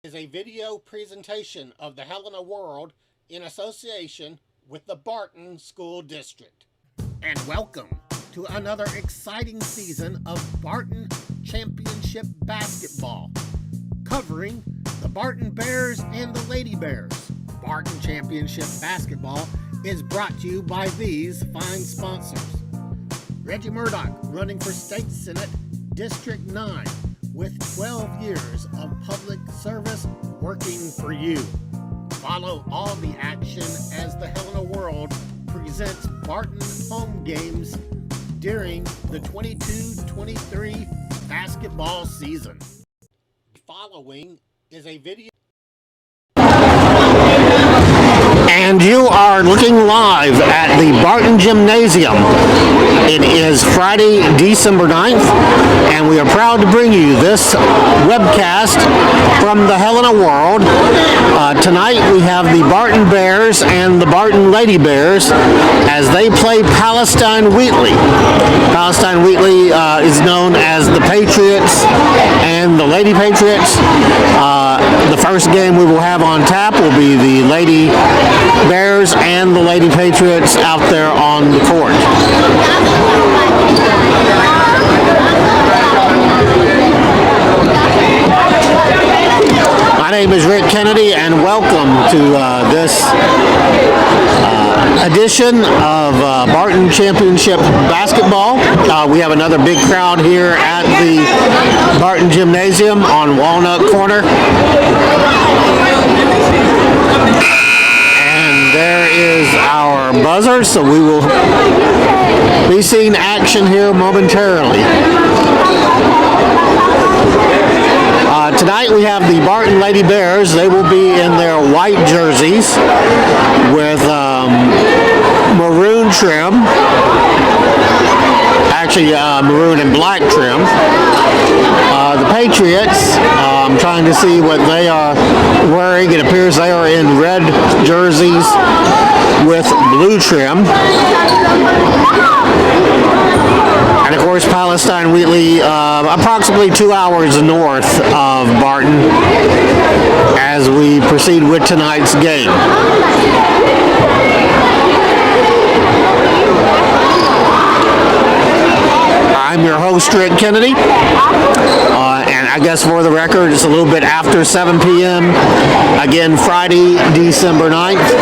Is a video presentation of the Helena World in association with the Barton School District. And welcome to another exciting season of Barton Championship Basketball, covering the Barton Bears and the Lady Bears. Barton Championship Basketball is brought to you by these fine sponsors. Reggie Murdoch, running for State Senate, District 9, with 12 years of public service working for you. Follow all the action as the Helena World presents Barton home games during the 22-23 basketball season. Following is a video. And you are looking live at the Barton Gymnasium. It is Friday, December 9th, and we are proud to bring you this webcast from the Helena World. Tonight we have the Barton Bears and the Barton Lady Bears as they play Palestine Wheatley. Palestine Wheatley is known as the Patriots and the Lady Patriots. The first game we will have on tap will be the Lady Bears and the Lady Patriots out there on the court. My name is Rick Kennedy, and welcome to this edition of Barton Championship Basketball. We have another big crowd here at the Barton Gymnasium on Walnut Corner. There is our buzzer, so we will be seeing action here momentarily. Tonight we have the Barton Lady Bears. They will be in their white jerseys with maroon trim. Actually, maroon and black trim. The Patriots, I'm trying to see what they are wearing. It appears they are in red jerseys with blue trim. And of course, Palestine Wheatley, approximately 2 hours north of Barton, as we proceed with tonight's game. I'm your host, Rick Kennedy, and I guess for the record, it's a little bit after 7 p.m. Again, Friday, December 9th,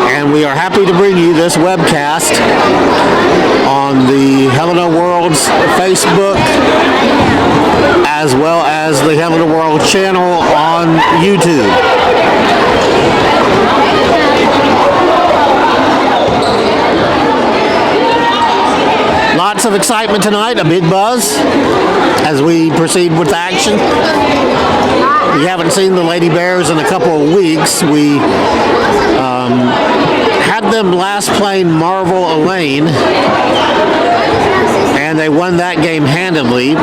and we are happy to bring you this webcast on the Helena World's Facebook, as well as the Helena World channel on YouTube. Lots of excitement tonight, a big buzz as we proceed with action. We haven't seen the Lady Bears in a couple of weeks. We had them last playing Marvel Elaine, and they won that game handily.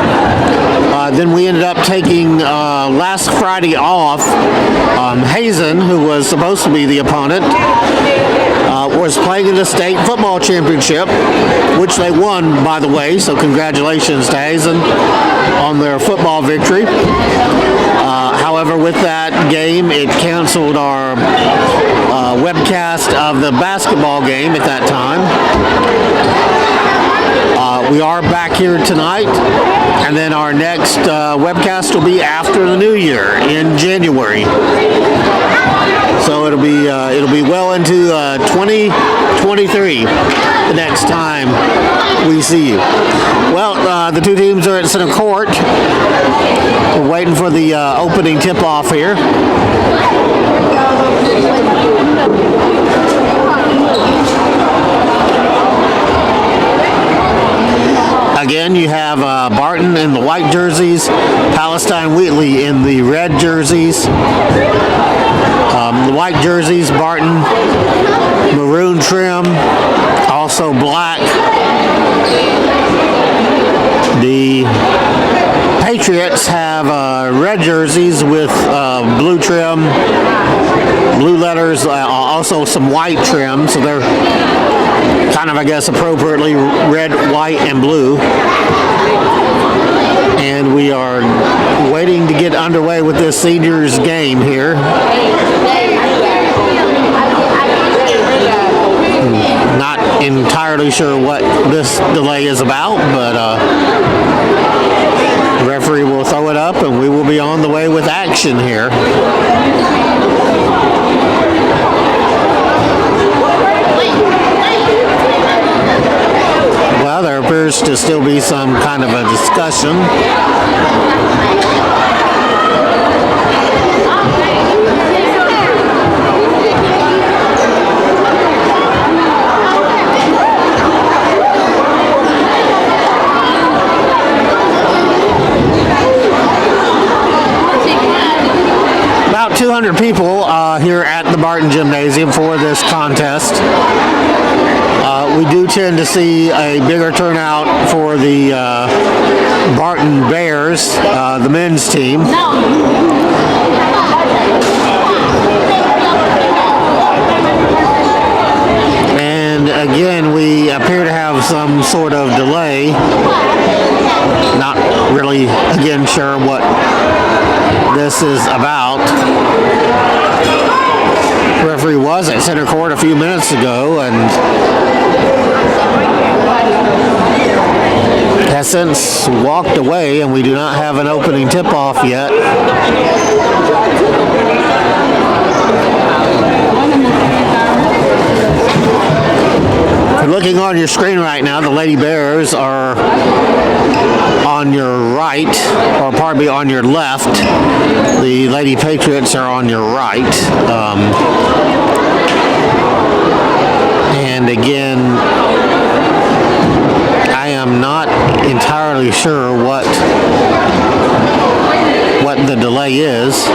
Then we ended up taking last Friday off. Hazen, who was supposed to be the opponent, was playing in the state football championship, which they won, by the way, so congratulations to Hazen on their football victory. However, with that game, it canceled our webcast of the basketball game at that time. We are back here tonight, and then our next webcast will be after the new year in January. So it'll be well into 2023 the next time we see you. Well, the two teams are at center court. We're waiting for the opening tip-off here. Again, you have Barton in the white jerseys, Palestine Wheatley in the red jerseys. The white jerseys, Barton, maroon trim, also black. The Patriots have red jerseys with blue trim, blue letters, also some white trim, so they're kind of, I guess, appropriately red, white, and blue. And we are waiting to get underway with this seniors game here. Not entirely sure what this delay is about, but the referee will throw it up and we will be on the way with action here. Well, there appears to still be some kind of a discussion. About 200 people here at the Barton Gymnasium for this contest. We do tend to see a bigger turnout for the Barton Bears, the men's team. And again, we appear to have some sort of delay. Not really, again, sure what this is about. The referee was at center court a few minutes ago and has since walked away, and we do not have an opening tip-off yet. If you're looking on your screen right now, the Lady Bears are on your right, or pardon me, on your left. The Lady Patriots are on your right. And again, I am not entirely sure what the delay is.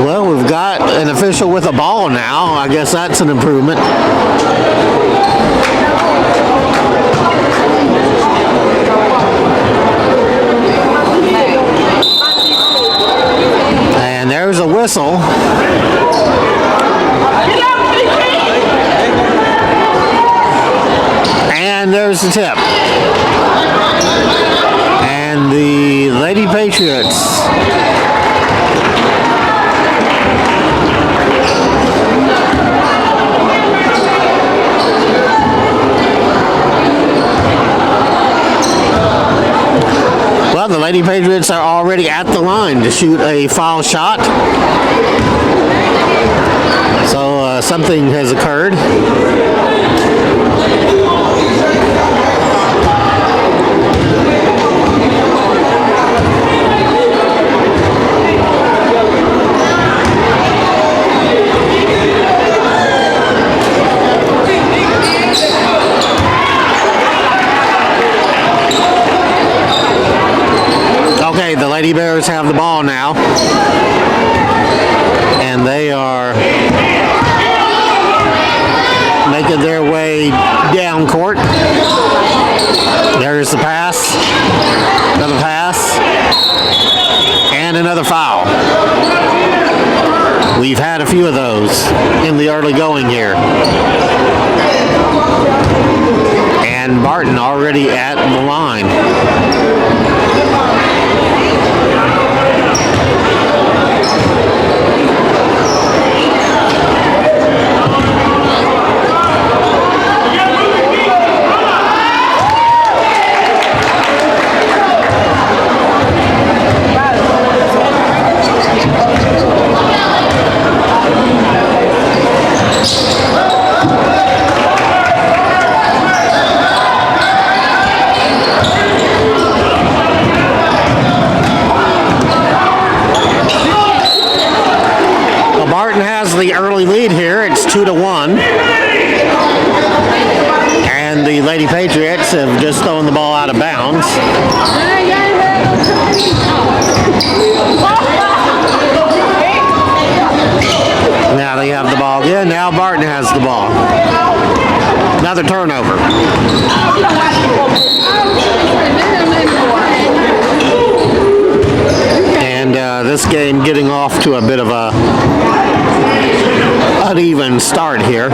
Well, we've got an official with a ball now. I guess that's an improvement. And there's a whistle. And there's the tip. And the Lady Patriots the Lady Patriots are already at the line to shoot a foul shot. So something has occurred. Okay, the Lady Bears have the ball now, and they are making their way down court. There's the pass, another pass, and another foul. We've had a few of those in the early going here. And Barton already at the line. The early lead here, it's 2-1, and the Lady Patriots have just thrown the ball out of bounds. Now they have the ball again. Now Barton has the ball. Another turnover. getting off to a bit of a uneven start here.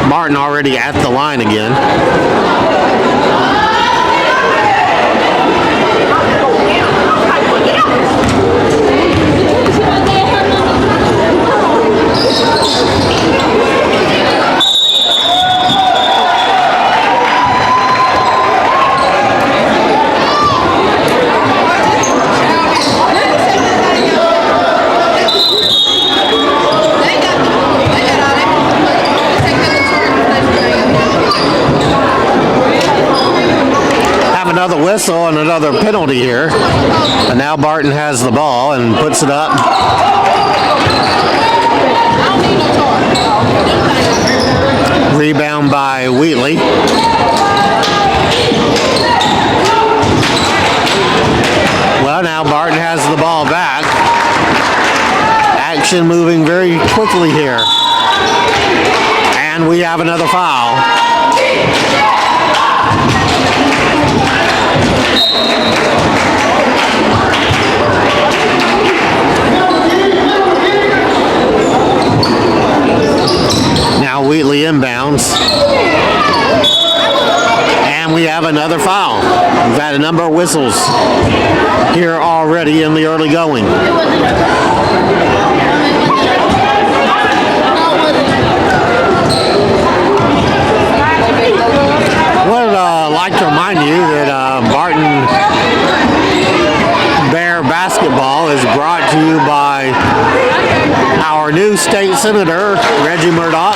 Barton already at the line again. Another whistle and another penalty here. And now Barton has the ball and puts it up. Rebound by Wheatley. Well, now Barton has the ball back. Action moving very quickly here. And we have another foul. Now Wheatley inbounds. And we have another foul. We've had a number of whistles here already in the early going. I'd like to remind you that Barton Bear basketball is brought to you by our new state senator, Reggie Murdoch.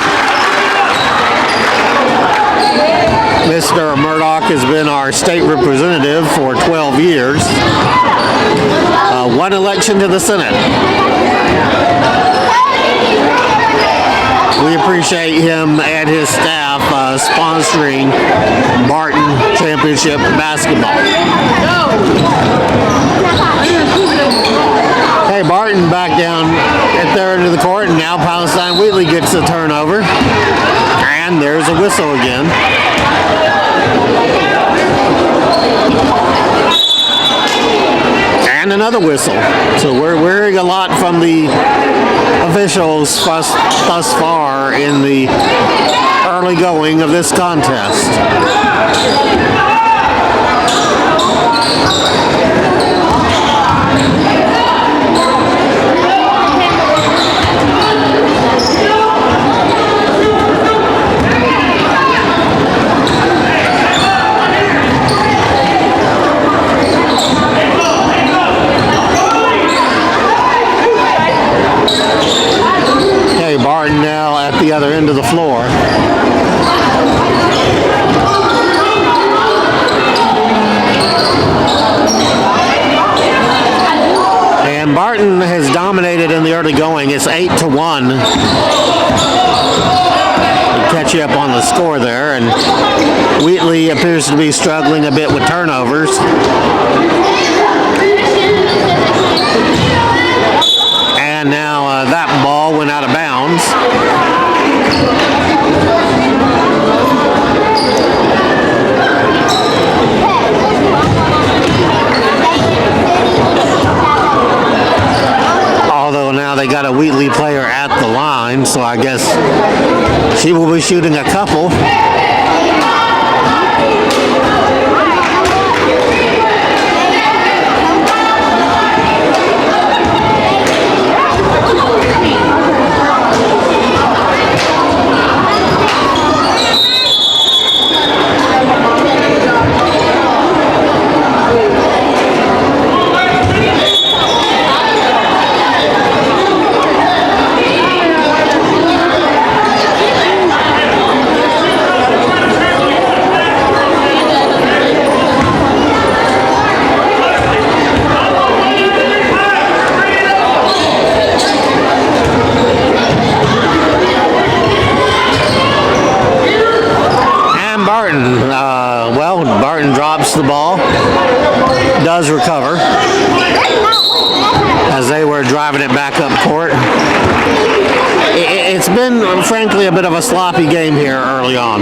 Mr. Murdoch has been our state representative for 12 years. One election to the Senate. We appreciate him and his staff sponsoring Barton Championship basketball. Hey, Barton back down at their end of the court, and now Palestine Wheatley gets the turnover. And there's a whistle again. And another whistle. So we're hearing a lot from the officials thus far in the early going of this contest. Barton now at the other end of the floor. And Barton has dominated in the early going. It's 8-1. Catch you up on the score there. And Wheatley appears to be struggling a bit with turnovers. And now that ball went out of bounds. Although now they got a Wheatley player at the line, so I guess she will be shooting a couple. Barton drops the ball, does recover as they were driving it back up court. It's been, frankly, a bit of a sloppy game here early on.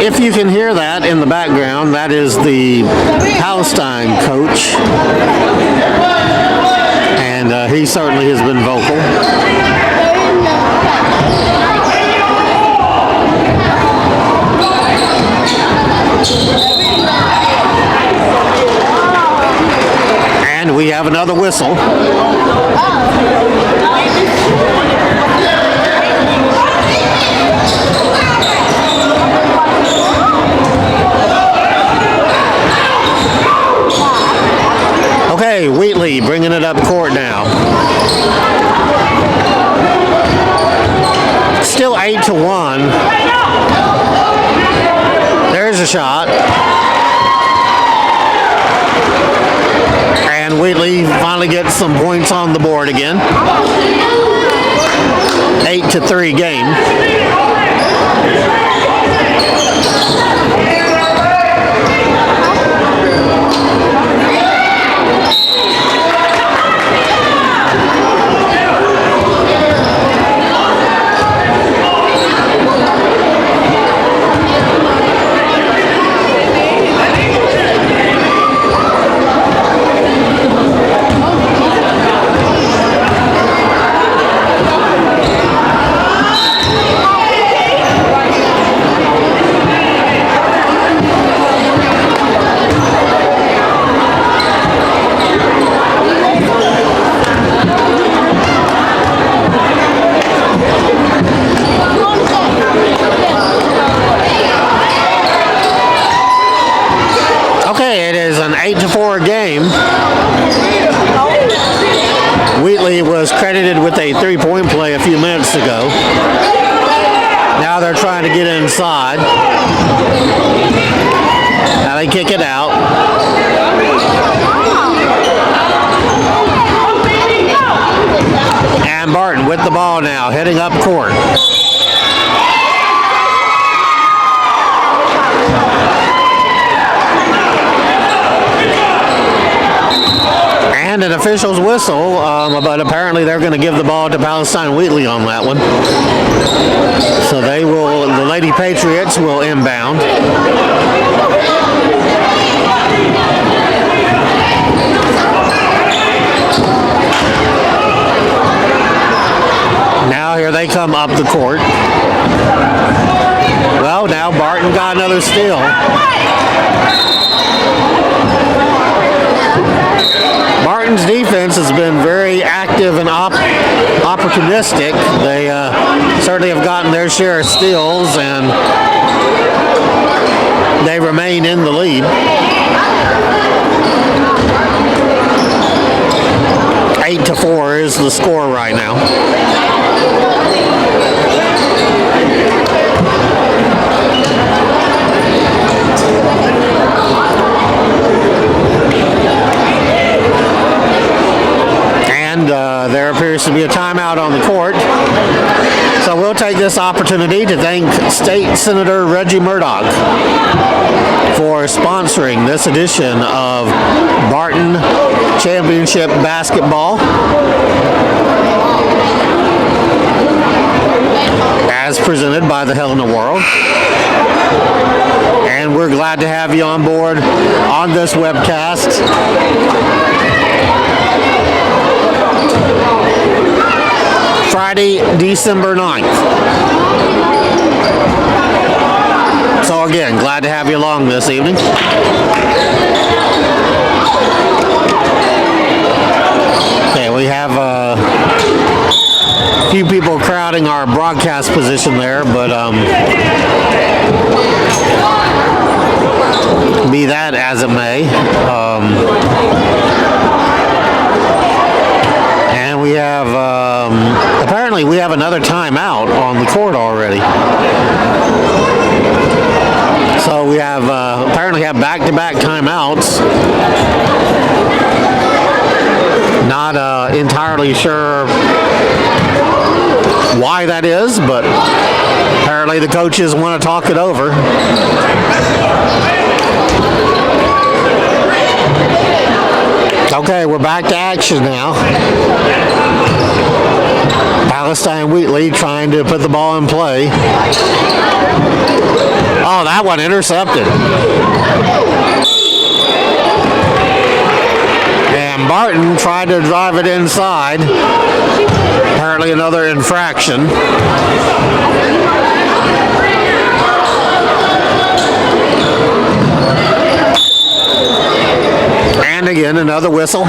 If you can hear that in the background, that is the Palestine coach, and he certainly has been vocal. And we have another whistle. Okay, Wheatley bringing it up court now. Still 8-1. There's a shot. And Wheatley finally gets some points on the board again. 8-3 game. It is an 8-4 game. Wheatley was credited with a three-point play a few minutes ago. Now they're trying to get inside. Now they kick it out. And Barton with the ball now, heading up court. And an official's whistle, but apparently they're going to give the ball to Palestine Wheatley on that one. So they will, the Lady Patriots will inbound. Now here they come up the court. Well, now Barton got another steal. Barton's defense has been very active and opportunistic. They certainly have gotten their share of steals, and they remain in the lead. 8-4 is the score right now. There appears to be a timeout on the court. So we'll take this opportunity to thank State Senator Reggie Murdoch for sponsoring this edition of Barton Championship Basketball, as presented by the Helena World. And we're glad to have you on board on this webcast. Friday, December 9th. So again, glad to have you along this evening. Okay, we have a few people crowding our broadcast position there, but be that as it may. And we have, apparently we have another timeout on the court already. So we have, apparently have back-to-back timeouts. Not entirely sure why that is, but apparently the coaches want to talk it over. Okay, we're back to action now. Palestine Wheatley trying to put the ball in play. Oh, that one intercepted. And Barton tried to drive it inside. Apparently another infraction. And again, another whistle.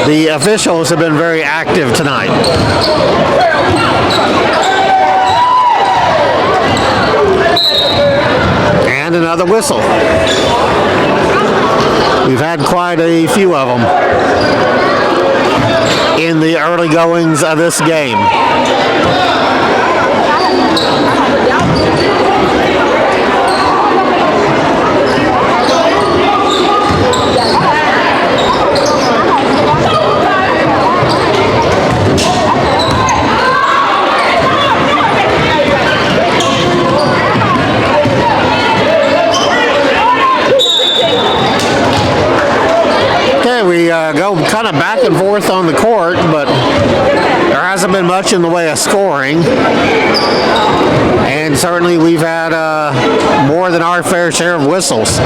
The officials have been very active tonight. And another whistle. We've had quite a few of them in the early goings of this game. We go kind of back and forth on the court, but there hasn't been much in the way of scoring. And certainly we've had more than our fair share of whistles.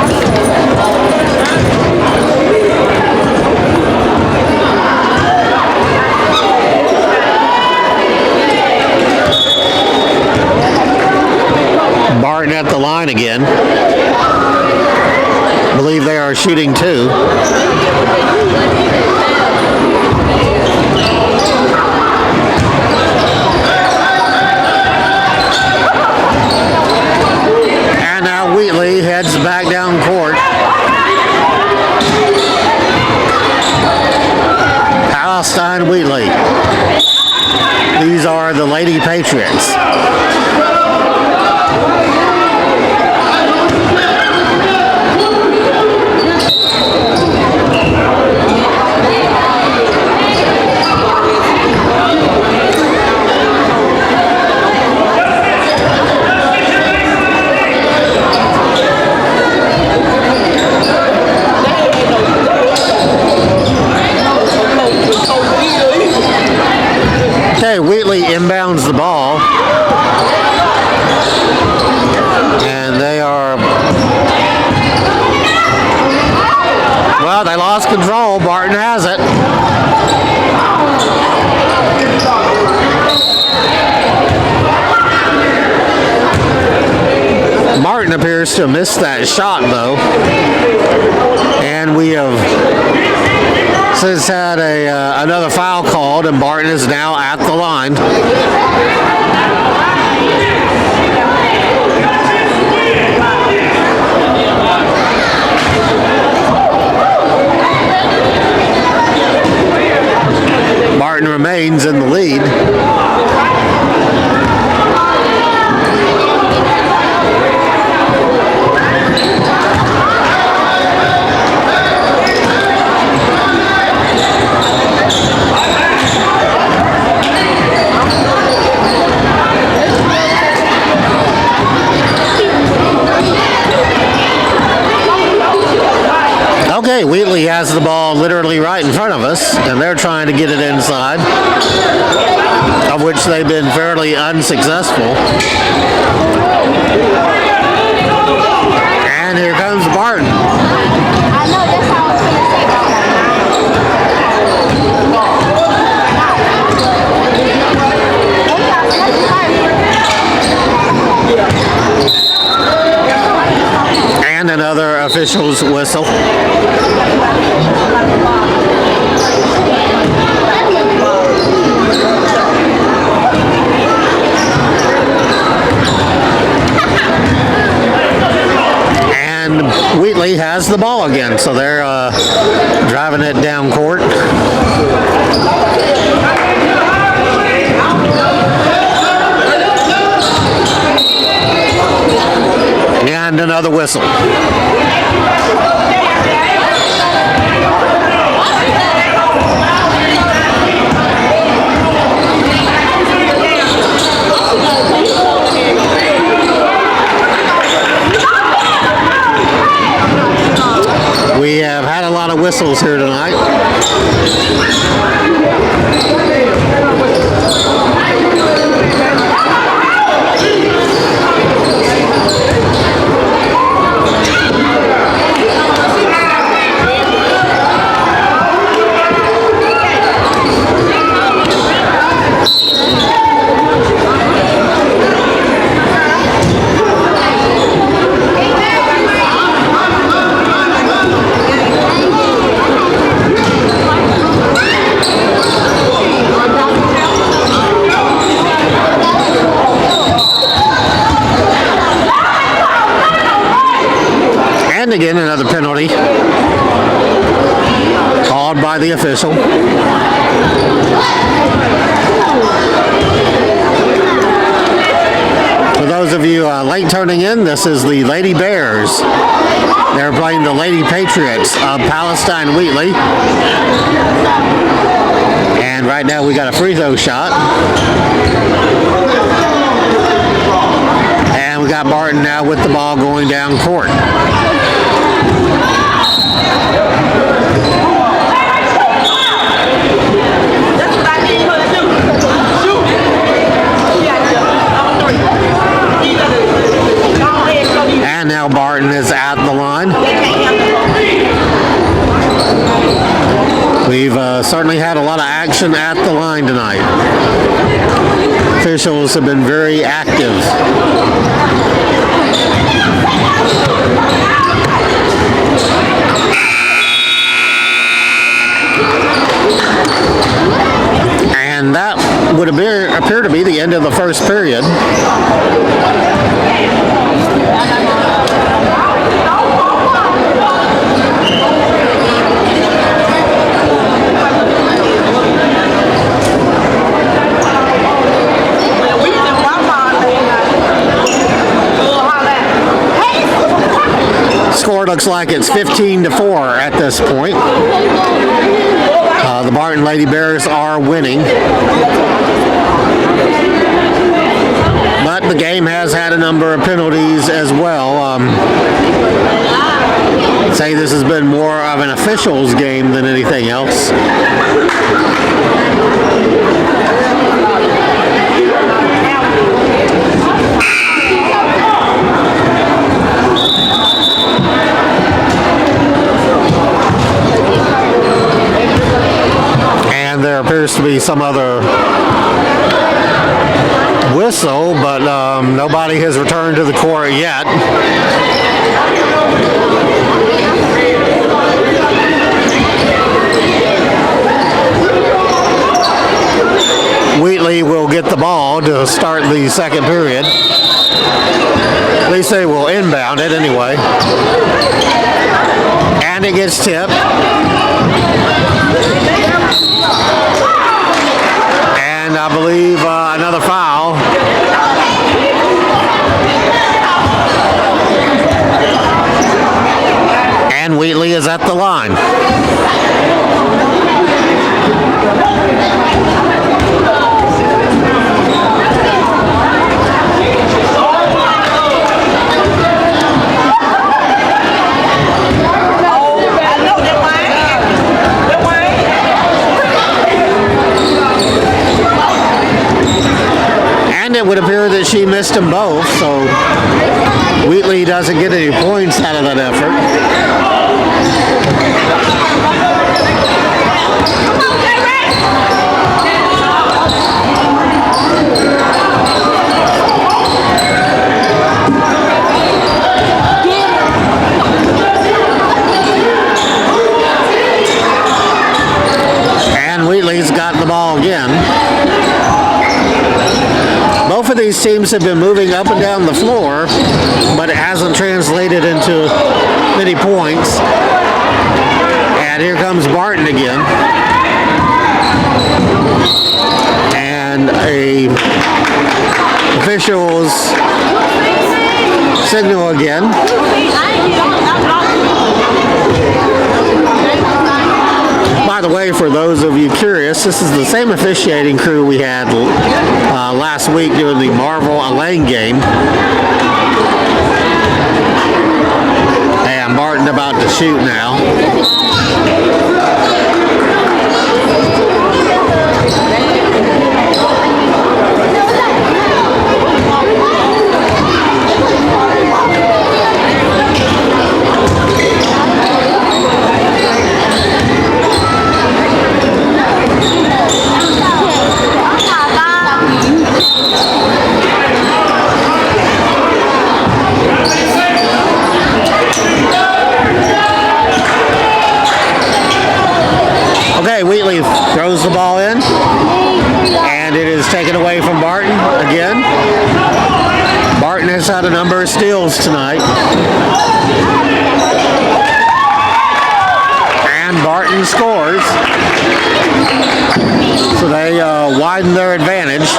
Barton at the line again. I believe they are shooting two. And now Wheatley heads back down court. Palestine Wheatley. These are the Lady Patriots. Wheatley inbounds the ball, and they are, well, they lost control. Barton has it. Barton appears to have missed that shot, though, and we have since had another foul called, and Barton is now at the line. Barton remains in the lead. Okay, Wheatley has the ball literally right in front of us, and they're trying to get it inside, of which they've been fairly unsuccessful. And here comes Barton. I know, that's how I was going to say. And another official's whistle. And Wheatley has the ball again, so they're driving it down court. And another whistle. officials here tonight. And again, another penalty called by the official. For those of you late turning in, this is the Lady Bears. They're playing the Lady Patriots of Palestine Wheatley. And right now we got a free throw shot. And we got Barton now with the ball going down court. And now Barton is at the line. We've certainly had a lot of action at the line tonight. Officials have been very active. And that would appear to be the end of the first period. Score looks like it's 15-4 at this point. The Barton Lady Bears are winning. But the game has had a number of penalties as well. Say this has been more of an officials game than anything else. And there appears to be some other whistle, but nobody has returned to the court yet. Wheatley will get the ball to start the second period. At least they will inbound it anyway. And it gets tipped. And I believe another foul. And Wheatley is at the line. And it would appear that she missed them both, so Wheatley doesn't get any points out of that effort. And Wheatley's got the ball again. Both of these teams have been moving up and down the floor, but it hasn't translated into many points. And here comes Barton again. And a official's signal again. By the way, for those of you curious, this is the same officiating crew we had last week during the Marvel-Elaine game. And Barton about to shoot now. Okay, Wheatley throws the ball in, and it is taken away from Barton again. Barton has had a number of steals tonight. And Barton scores. So they widen their advantage.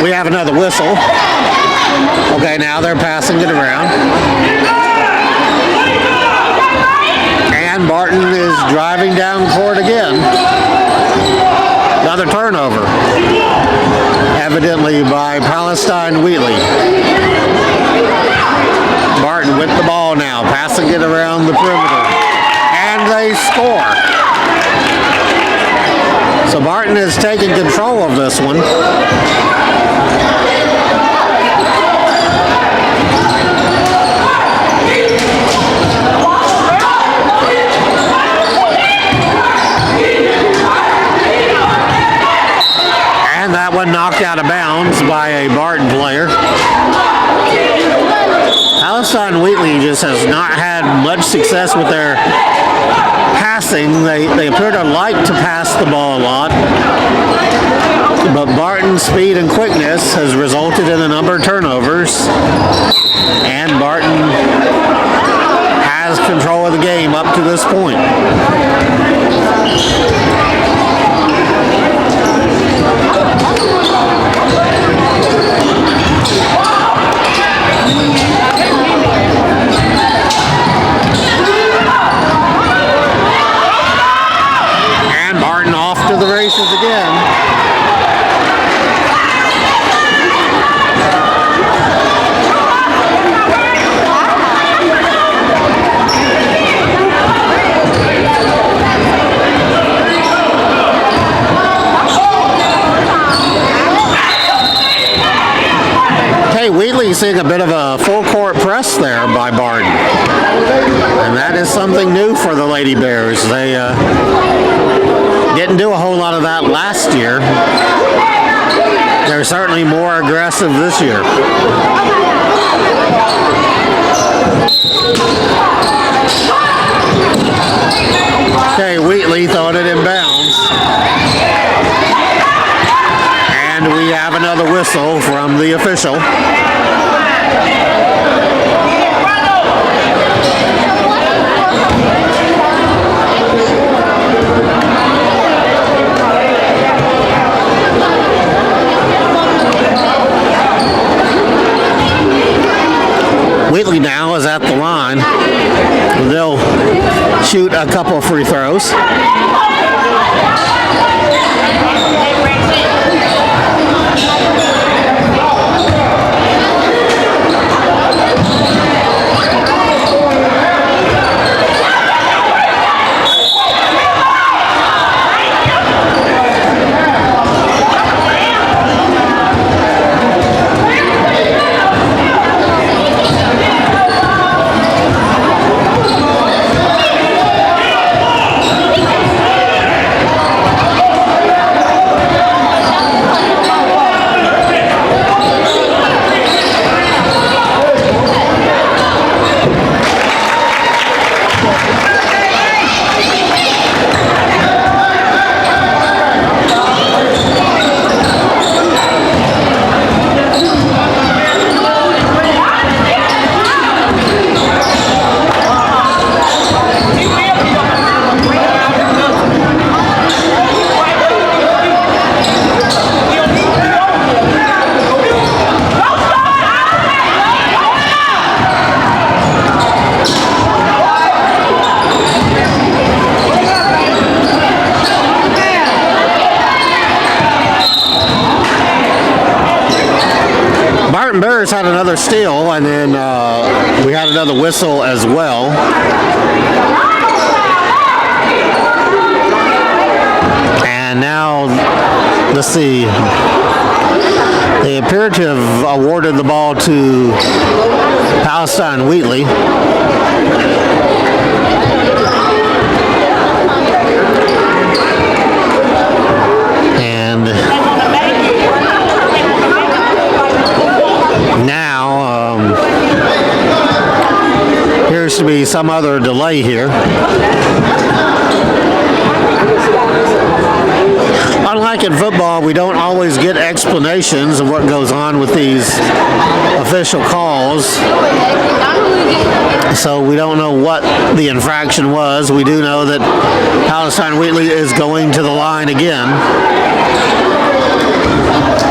We have another whistle. Okay, now they're passing it around. And Barton is driving down court again. Another turnover. Evidently by Palestine Wheatley. Barton with the ball now, passing it around the perimeter. And they score. So Barton is taking control of this one. And that one knocked out of bounds by a Barton player. Palestine Wheatley just has not had much success with their passing. They appear to like to pass the ball a lot. But Barton's speed and quickness has resulted in a number of turnovers. And Barton has control of the game up to this point. And Barton off to the races again. Wheatley seeing a bit of a full court press there by Barton. And that is something new for the Lady Bears. They didn't do a whole lot of that last year. They're certainly more aggressive this year. Okay, Wheatley thought it in bounds. And we have another whistle from the official. Wheatley now is at the line. They'll shoot a couple of free throws. Barton Bears had another steal, and then we had another whistle as well. And now, let's see. They appear to have awarded the ball to Palestine Wheatley. And now appears to be some other delay here. Unlike in football, we don't always get explanations of what goes on with these official calls. So we don't know what the infraction was. We do know that Palestine Wheatley is going to the line again.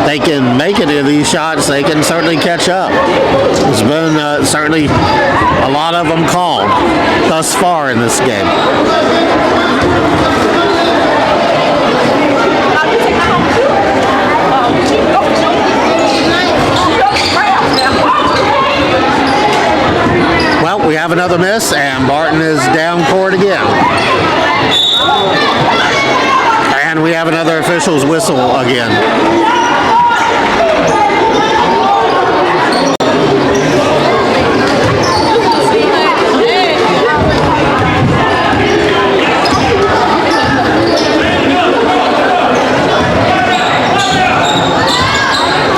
They can make it in these shots. They can certainly catch up. There's been certainly a lot of them called thus far in this game. Well, we have another miss, and Barton is down court again. And we have another official's whistle again.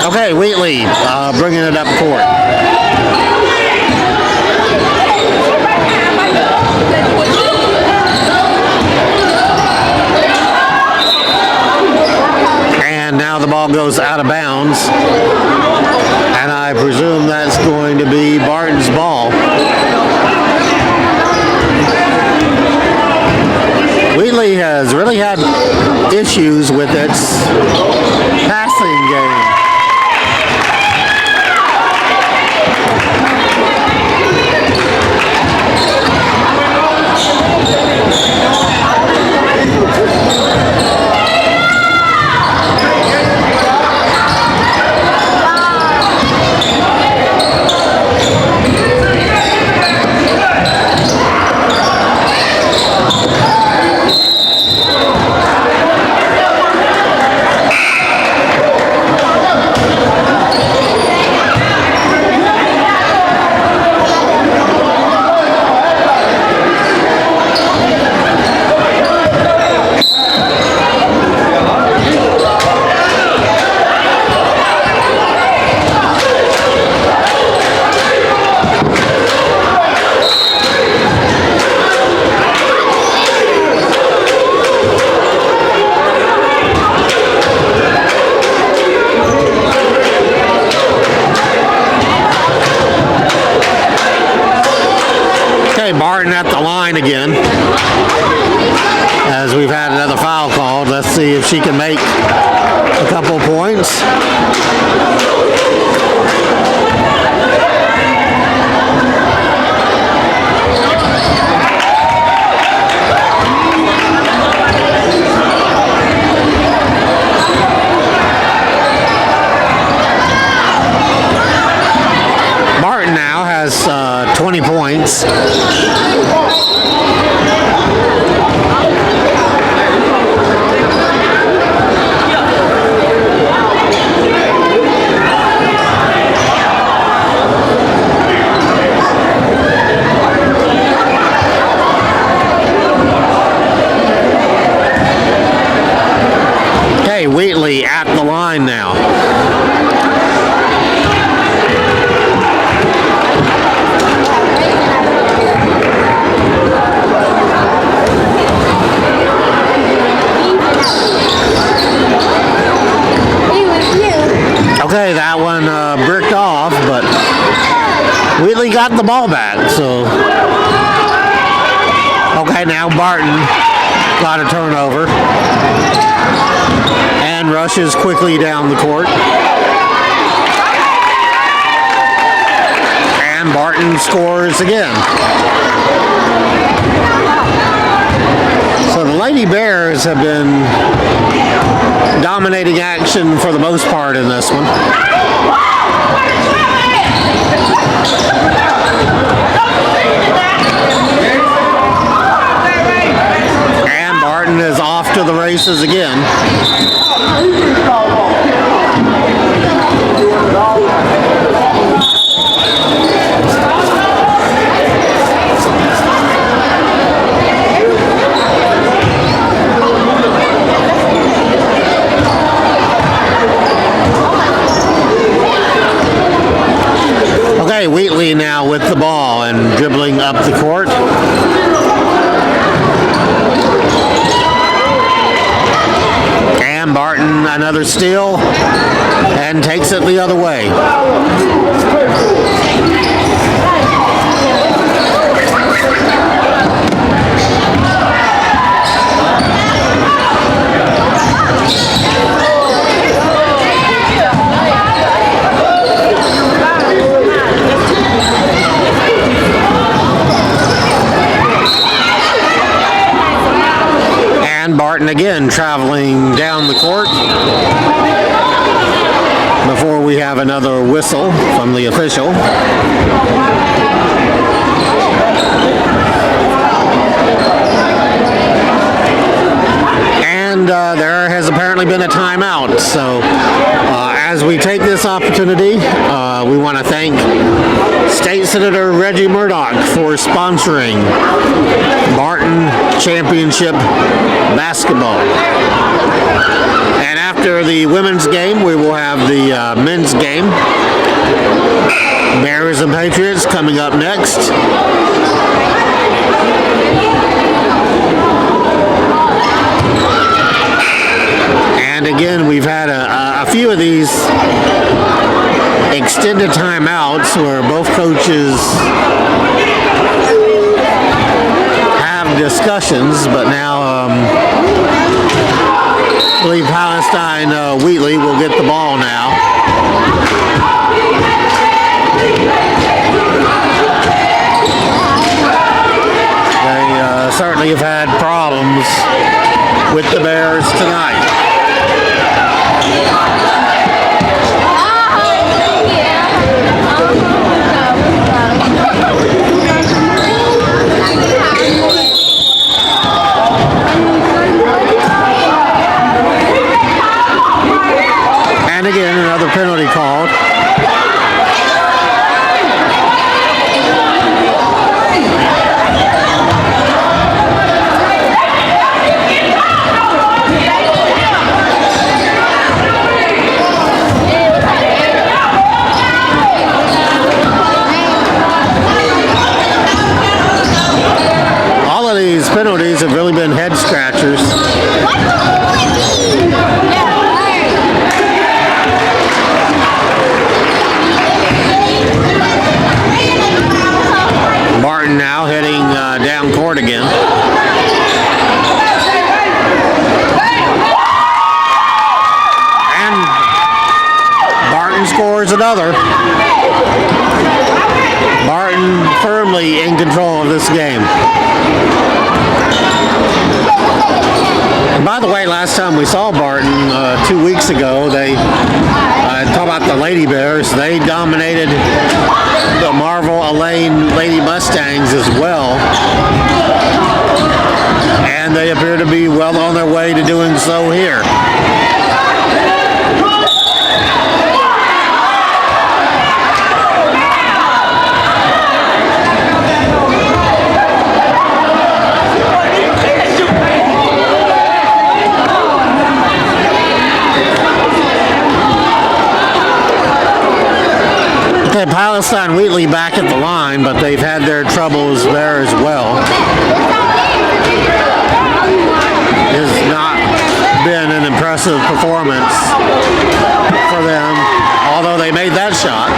Okay, Wheatley bringing it up court. And now the ball goes out of bounds. And I presume that's going to be Barton's ball. Wheatley has really had issues with its passing game. Barton at the line again, as we've had another foul called. Let's see if she can make a couple points. Barton now has 20 points. Okay, Wheatley at the line now. Okay, that one bricked off, but Wheatley got the ball back, so. Okay, now Barton got a turnover and rushes quickly down the court. And Barton scores again. So the Lady Bears have been dominating action for the most part in this one. to the races again. Okay, Wheatley now with the ball and dribbling up the court. And Barton another steal and takes it the other way. Barton again traveling down the court before we have another whistle from the official. And there has apparently been a timeout. So as we take this opportunity, we want to thank State Senator Reggie Murdoch for sponsoring Barton Championship basketball. And after the women's game, we will have the men's game. Bears and Patriots coming up next. And again, we've had a few of these extended timeouts where both coaches have discussions, but now I believe Palestine Wheatley will get the ball now. They certainly have had problems with the Bears tonight. And again, another penalty called. All of these penalties have really been head scratchers. Barton now heading down court again. And Barton scores another. Barton firmly in control of this game. And by the way, last time we saw Barton 2 weeks ago, they talk about the Lady Bears. They dominated the Marvel Elaine Lady Mustangs as well, and they appear to be well on their way to doing so here. Palestine Wheatley back at the line, but they've had their troubles there as well. It has not been an impressive performance for them, although they made that shot.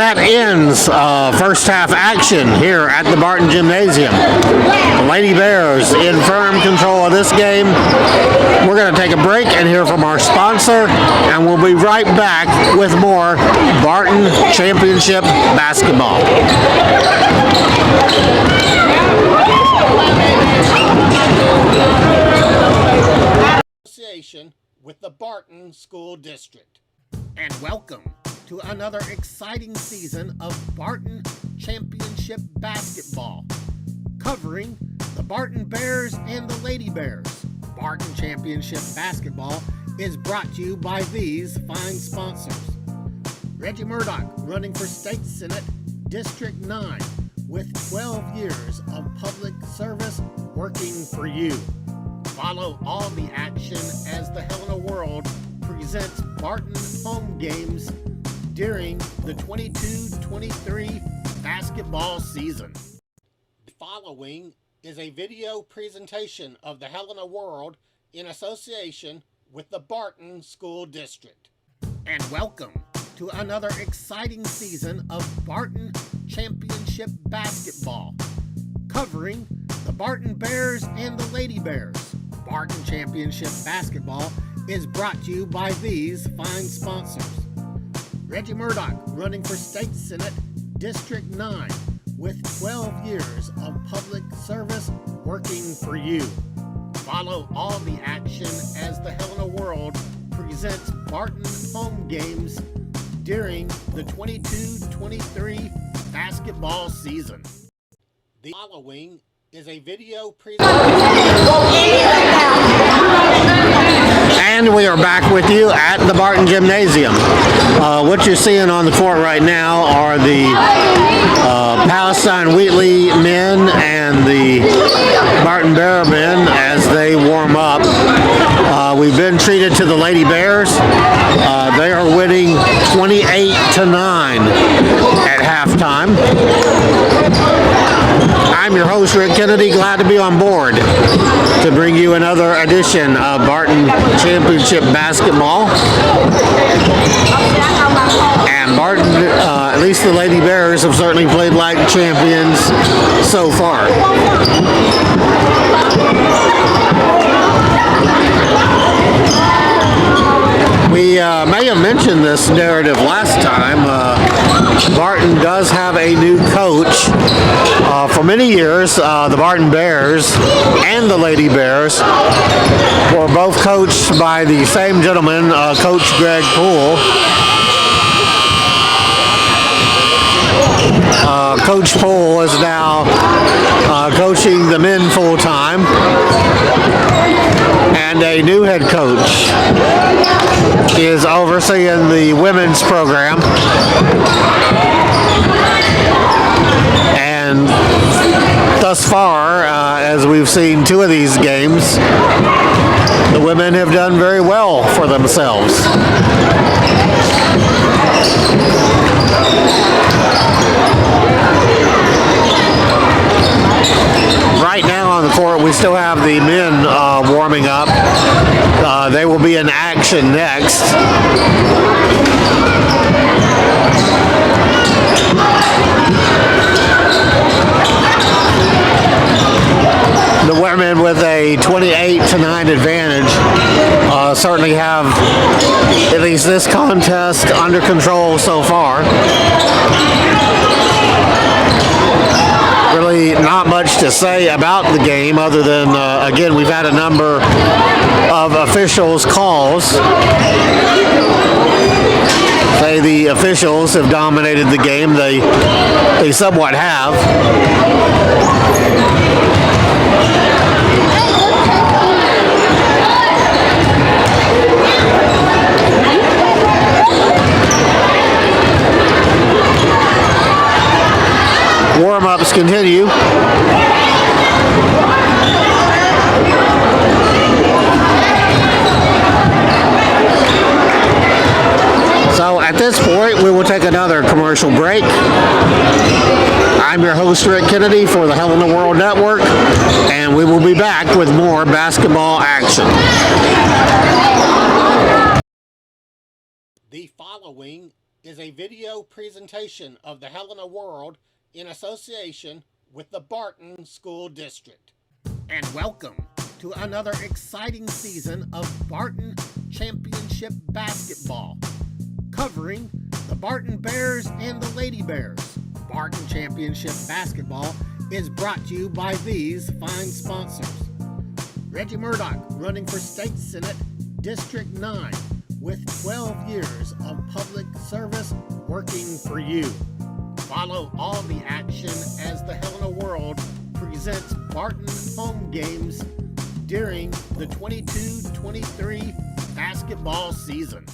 that ends first half action here at the Barton Gymnasium. The Lady Bears in firm control of this game. We're going to take a break and hear from our sponsor, and we'll be right back with more Barton Championship basketball. Association with the Barton School District. And welcome to another exciting season of Barton Championship basketball, covering the Barton Bears and the Lady Bears. Barton Championship basketball is brought to you by these fine sponsors. Reggie Murdoch, running for State Senate, District 9, with 12 years of public service working for you. Follow all the action as the Helena World presents Barton home games during the 22-23 basketball season. The following is a video presentation of the Helena World in association with the Barton School District. And welcome to another exciting season of Barton Championship basketball, covering the Barton Bears and the Lady Bears. Barton Championship basketball is brought to you by these fine sponsors. Reggie Murdoch, running for State Senate, District 9, with 12 years of public service working for you. Follow all the action as the Helena World presents Barton home games during the 22-23 basketball season. The following is a video presentation. And we are back with you at the Barton Gymnasium. What you're seeing on the court right now are the Palestine Wheatley men and the Barton Bear men as they warm up. We've been treated to the Lady Bears. They are winning 28-9 at halftime. I'm your host, Rick Kennedy, glad to be on board to bring you another edition of Barton Championship basketball. And Barton, at least the Lady Bears, have certainly played like champions so far. We may have mentioned this narrative last time. Barton does have a new coach. For many years, the Barton Bears and the Lady Bears were both coached by the same gentleman, Coach Greg Poole. Coach Poole is now coaching the men full-time, and a new head coach is overseeing the women's program. And thus far, as we've seen two of these games, the women have done very well for themselves. Right now on the court, we still have the men warming up. They will be in action next. The women with a 28-9 advantage certainly have at least this contest under control so far. Really not much to say about the game other than, again, we've had a number of officials' calls. Say the officials have dominated the game. They somewhat have. Warm-ups continue. So at this point, we will take another commercial break. I'm your host, Rick Kennedy, for the Helena World Network, and we will be back with more basketball action. The following is a video presentation of the Helena World in association with the Barton School District. And welcome to another exciting season of Barton Championship Basketball, covering the Barton Bears and the Lady Bears. Barton Championship Basketball is brought to you by these fine sponsors. Reggie Murdoch, running for State Senate, District 9, with 12 years of public service working for you. Follow all the action as the Helena World presents Barton home games during the 22-23 basketball season.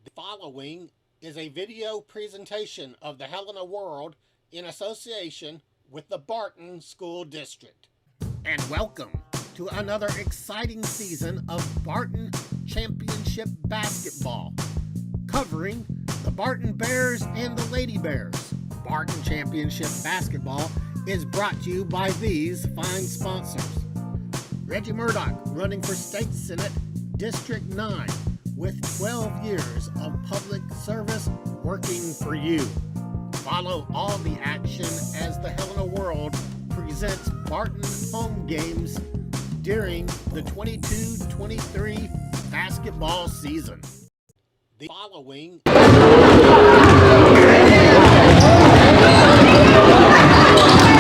The following is a video presentation of the Helena World in association with the Barton School District. And welcome to another exciting season of Barton Championship Basketball, covering the Barton Bears and the Lady Bears. Barton Championship Basketball is brought to you by these fine sponsors. Reggie Murdoch, running for State Senate, District 9, with 12 years of public service working for you. Follow all the action as the Helena World presents Barton home games during the 22-23 basketball season. The following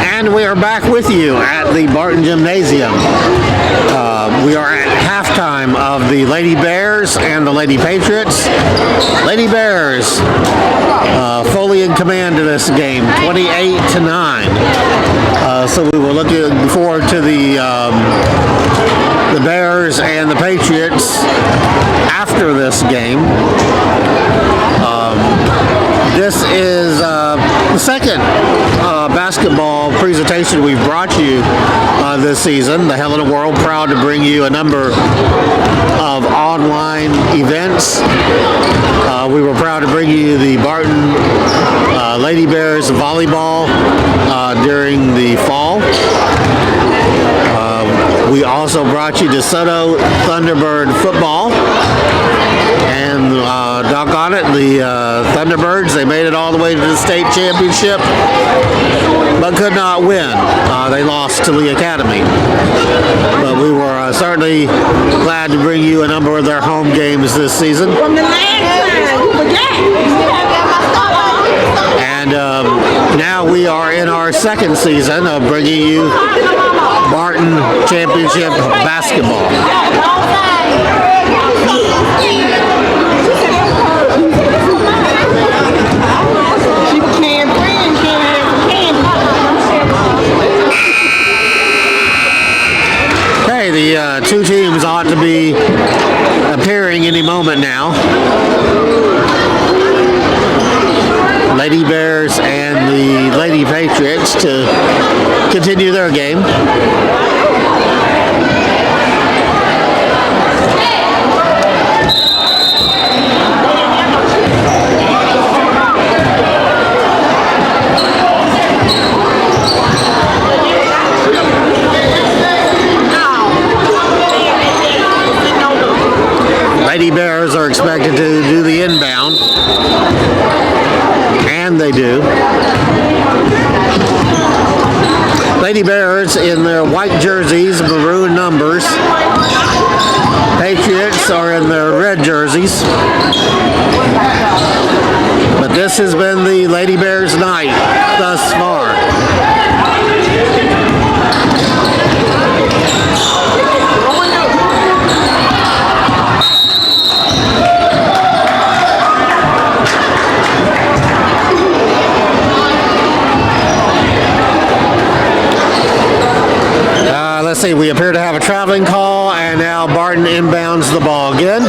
and we are back with you at the Barton Gymnasium. We are at halftime of the Lady Bears and the Lady Patriots. Lady Bears fully in command of this game, 28-9. So we were looking forward to the Bears and the Patriots after this game. This is the second basketball presentation we've brought you this season. The Helena World proud to bring you a number of online events. We were proud to bring you the Barton Lady Bears volleyball during the fall. We also brought you DeSoto Thunderbird football. And doggone it, the Thunderbirds, they made it all the way to the state championship, but could not win. They lost to Lee Academy. But we were certainly glad to bring you a number of their home games this season. From the and now we are in our second season of bringing you Barton Championship Basketball. Okay, the two teams ought to be appearing any moment now. Lady Bears and the Lady Patriots to continue their game. Lady Bears are expected to do the inbound, and they do. Lady Bears in their white jerseys, maroon numbers. Patriots are in their red jerseys. But this has been the Lady Bears night thus far. Let's see, we appear to have a traveling call, and now Barton inbounds the ball again.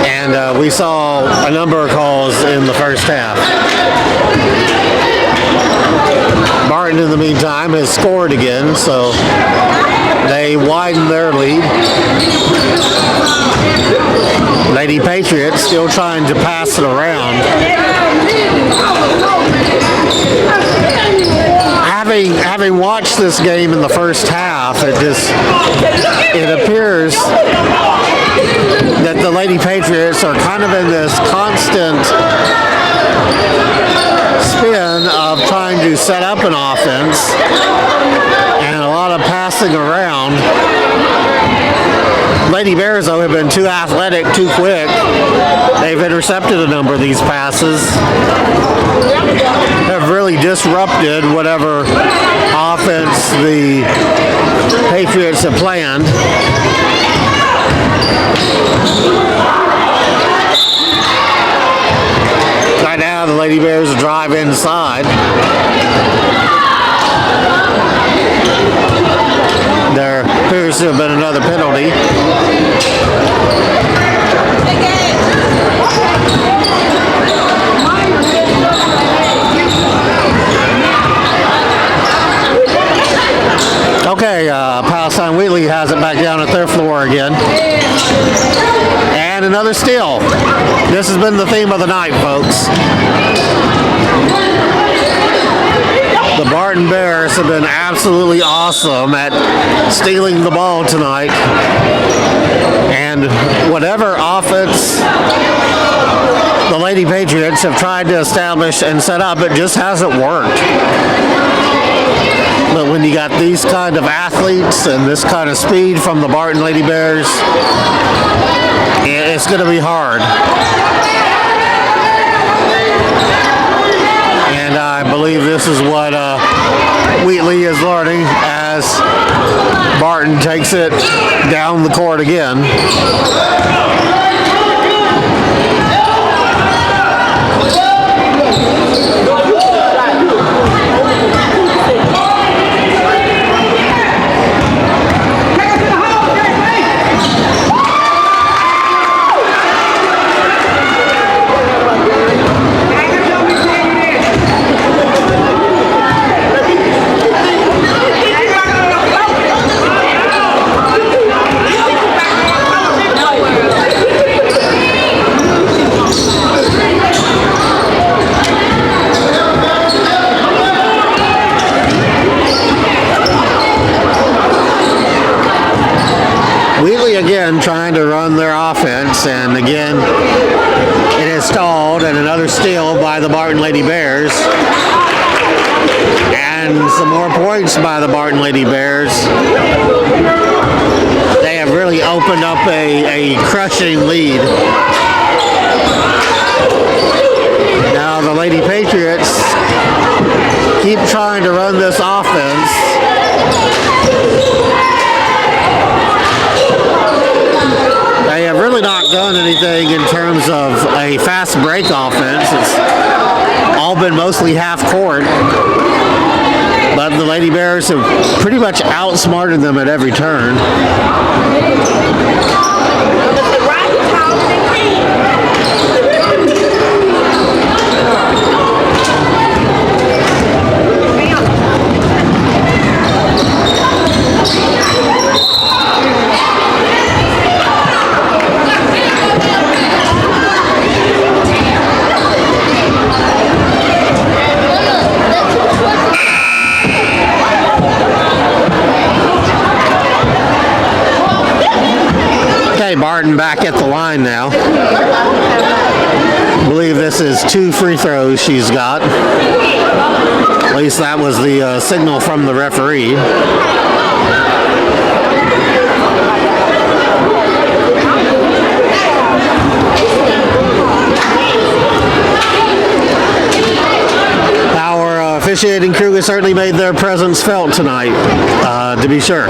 And we saw a number of calls in the first half. Barton, in the meantime, has scored again, so they widen their lead. Lady Patriots still trying to pass it around. Having watched this game in the first half, it appears that that the Lady Patriots are kind of in this constant spin of trying to set up an offense and a lot of passing around. Lady Bears, though, have been too athletic, too quick. They've intercepted a number of these passes. Have really disrupted whatever offense the Patriots have planned. Right now, the Lady Bears drive inside. There appears to have been another penalty. Okay, Palestine Wheatley has it back down at their floor again. And another steal. This has been the theme of the night, folks. The Barton Bears have been absolutely awesome at stealing the ball tonight. And whatever offense the Lady Patriots have tried to establish and set up, it just hasn't worked. But when you got these kind of athletes and this kind of speed from the Barton Lady Bears, it's going to be hard. And I believe this is what Wheatley is learning as Barton takes it down the court again. Again, trying to run their offense, and again, it is stalled, and another steal by the Barton Lady Bears, and some more points by the Barton Lady Bears. They have really opened up a crushing lead. Now the Lady Patriots keep trying to run this offense. They have really not done anything in terms of a fast break offense. It's all been mostly half court. But the Lady Bears have pretty much outsmarted them at every turn. Barton back at the line now. I believe this is 2 free throws she's got. At least that was the signal from the referee. Our officiating crew has certainly made their presence felt tonight, to be sure.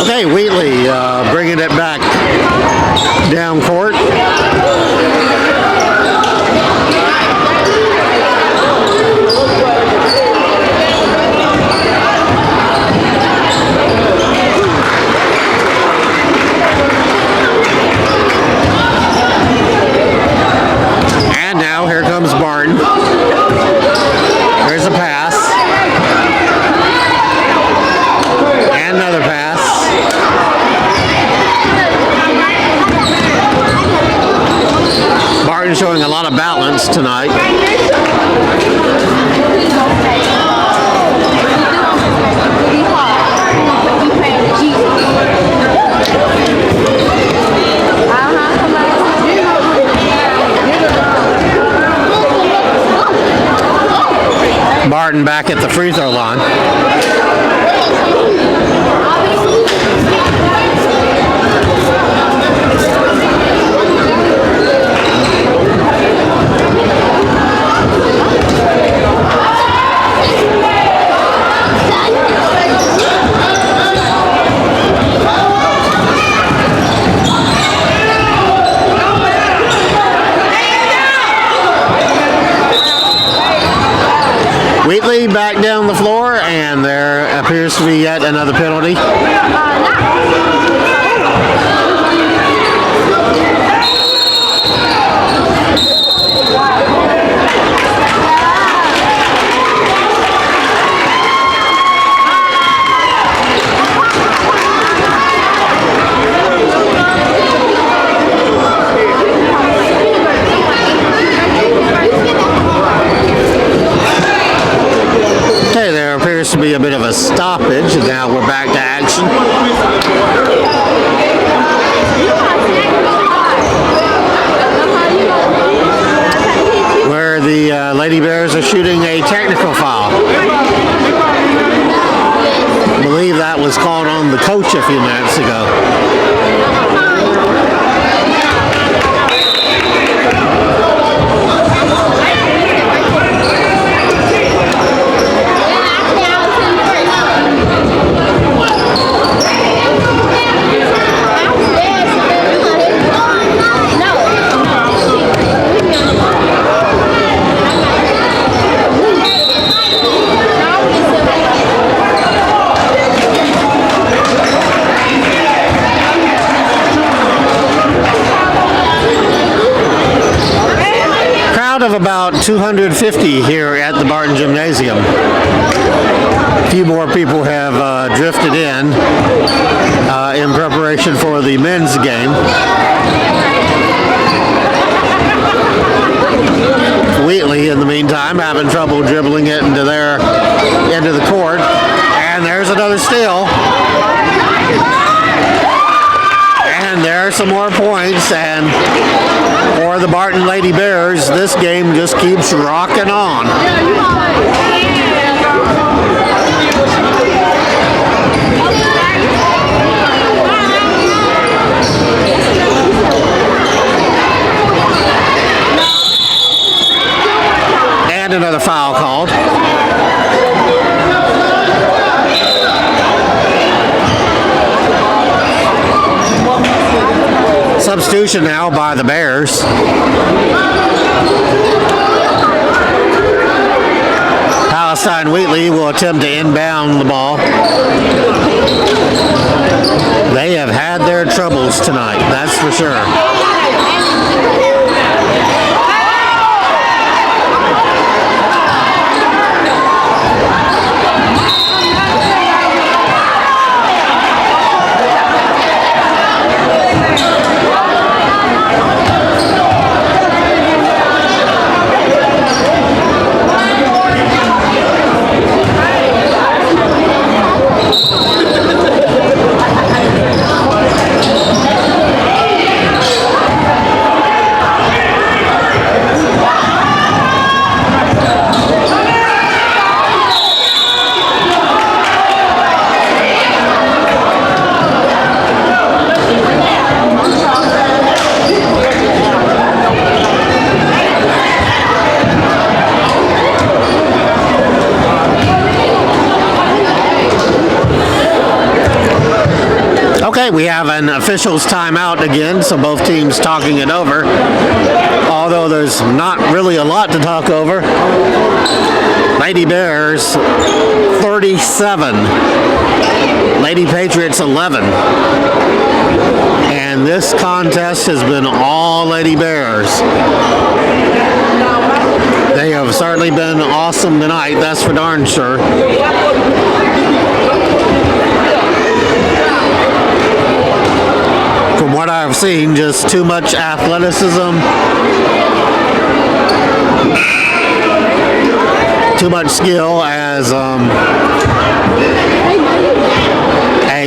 Okay, Wheatley bringing it back down court. And now here comes Barton. There's a pass. And another pass. showing a lot of balance tonight. Barton back at the free throw line. Wheatley back down the floor, and there appears to be yet another penalty. To be a bit of a stoppage. Now we're back to action. Where the Lady Bears are shooting a technical foul. I believe that was called on the coach a few minutes ago. Of about 250 here at the Barton Gymnasium. A few more people have drifted in preparation for the men's game. Wheatley, in the meantime, having trouble dribbling it into the court, and there's another steal. And there are some more points, and for the Barton Lady Bears, this game just keeps rocking on. And another foul called. Substitution now by the Bears. Palestine Wheatley will attempt to inbound the ball. They have had their troubles tonight, that's for sure. Okay, we have an officials timeout again, so both teams talking it over. Although there's not really a lot to talk over. Lady Bears 37, Lady Patriots 11. And this contest has been all Lady Bears. They have certainly been awesome tonight, that's for darn sure. From what I've seen, just too much athleticism too much skill as a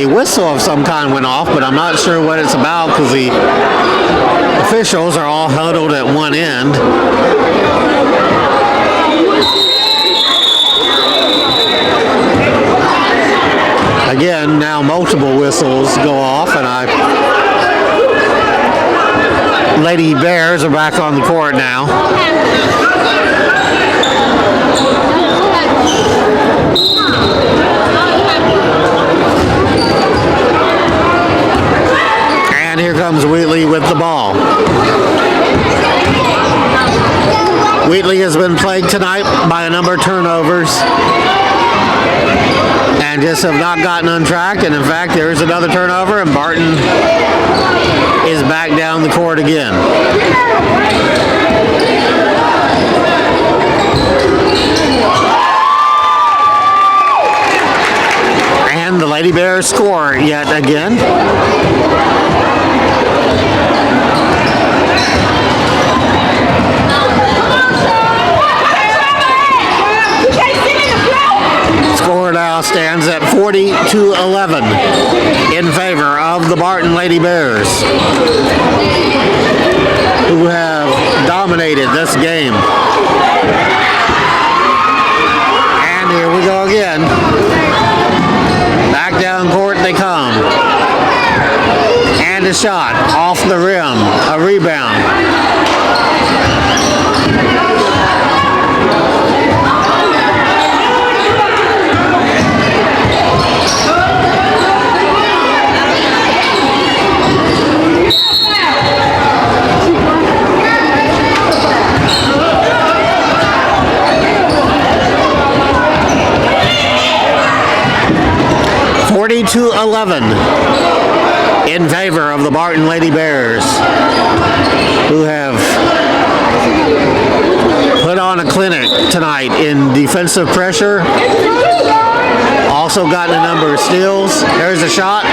whistle of some kind went off, but I'm not sure what it's about because the officials are all huddled at one end. Again, now multiple whistles go off, and Lady Bears are back on the court now. And here comes Wheatley with the ball. Wheatley has been plagued tonight by a number of turnovers and just have not gotten on track. And in fact, there is another turnover, and Barton is back down the court again. And the Lady Bears score yet again. Score now stands at 40-11 in favor of the Barton Lady Bears, who have dominated this game. And here we go again. Back down court they come. And a shot off the rim. A rebound. To 11 in favor of the Barton Lady Bears, who have put on a clinic tonight in defensive pressure. Also gotten a number of steals. There's a shot.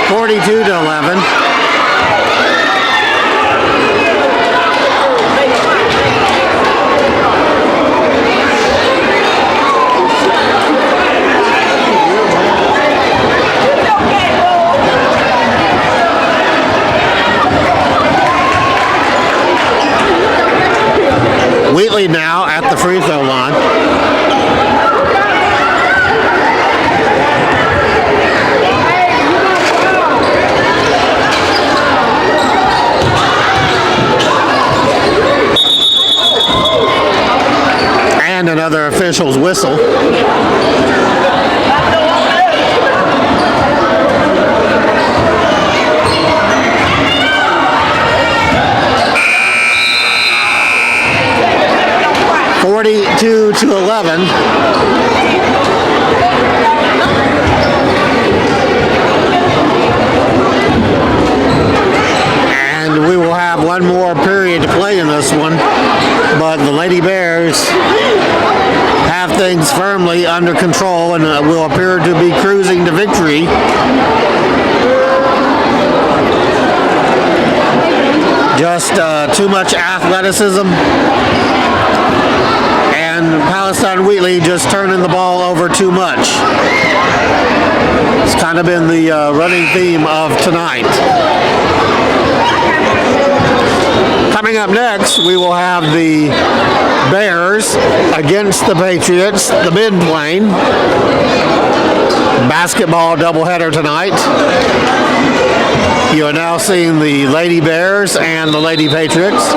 42-11. Wheatley now at the free throw line. And another official's whistle. (42 to 11). And we will have one more period to play in this one, but the Lady Bears have things firmly under control and will appear to be cruising to victory. Just too much athleticism, and Palestine Wheatley just turning the ball over too much. It's kind of been the running theme of tonight. Coming up next, we will have the Bears against the Patriots, the mid-plane. Basketball doubleheader tonight. You are now seeing the Lady Bears and the Lady Patriots.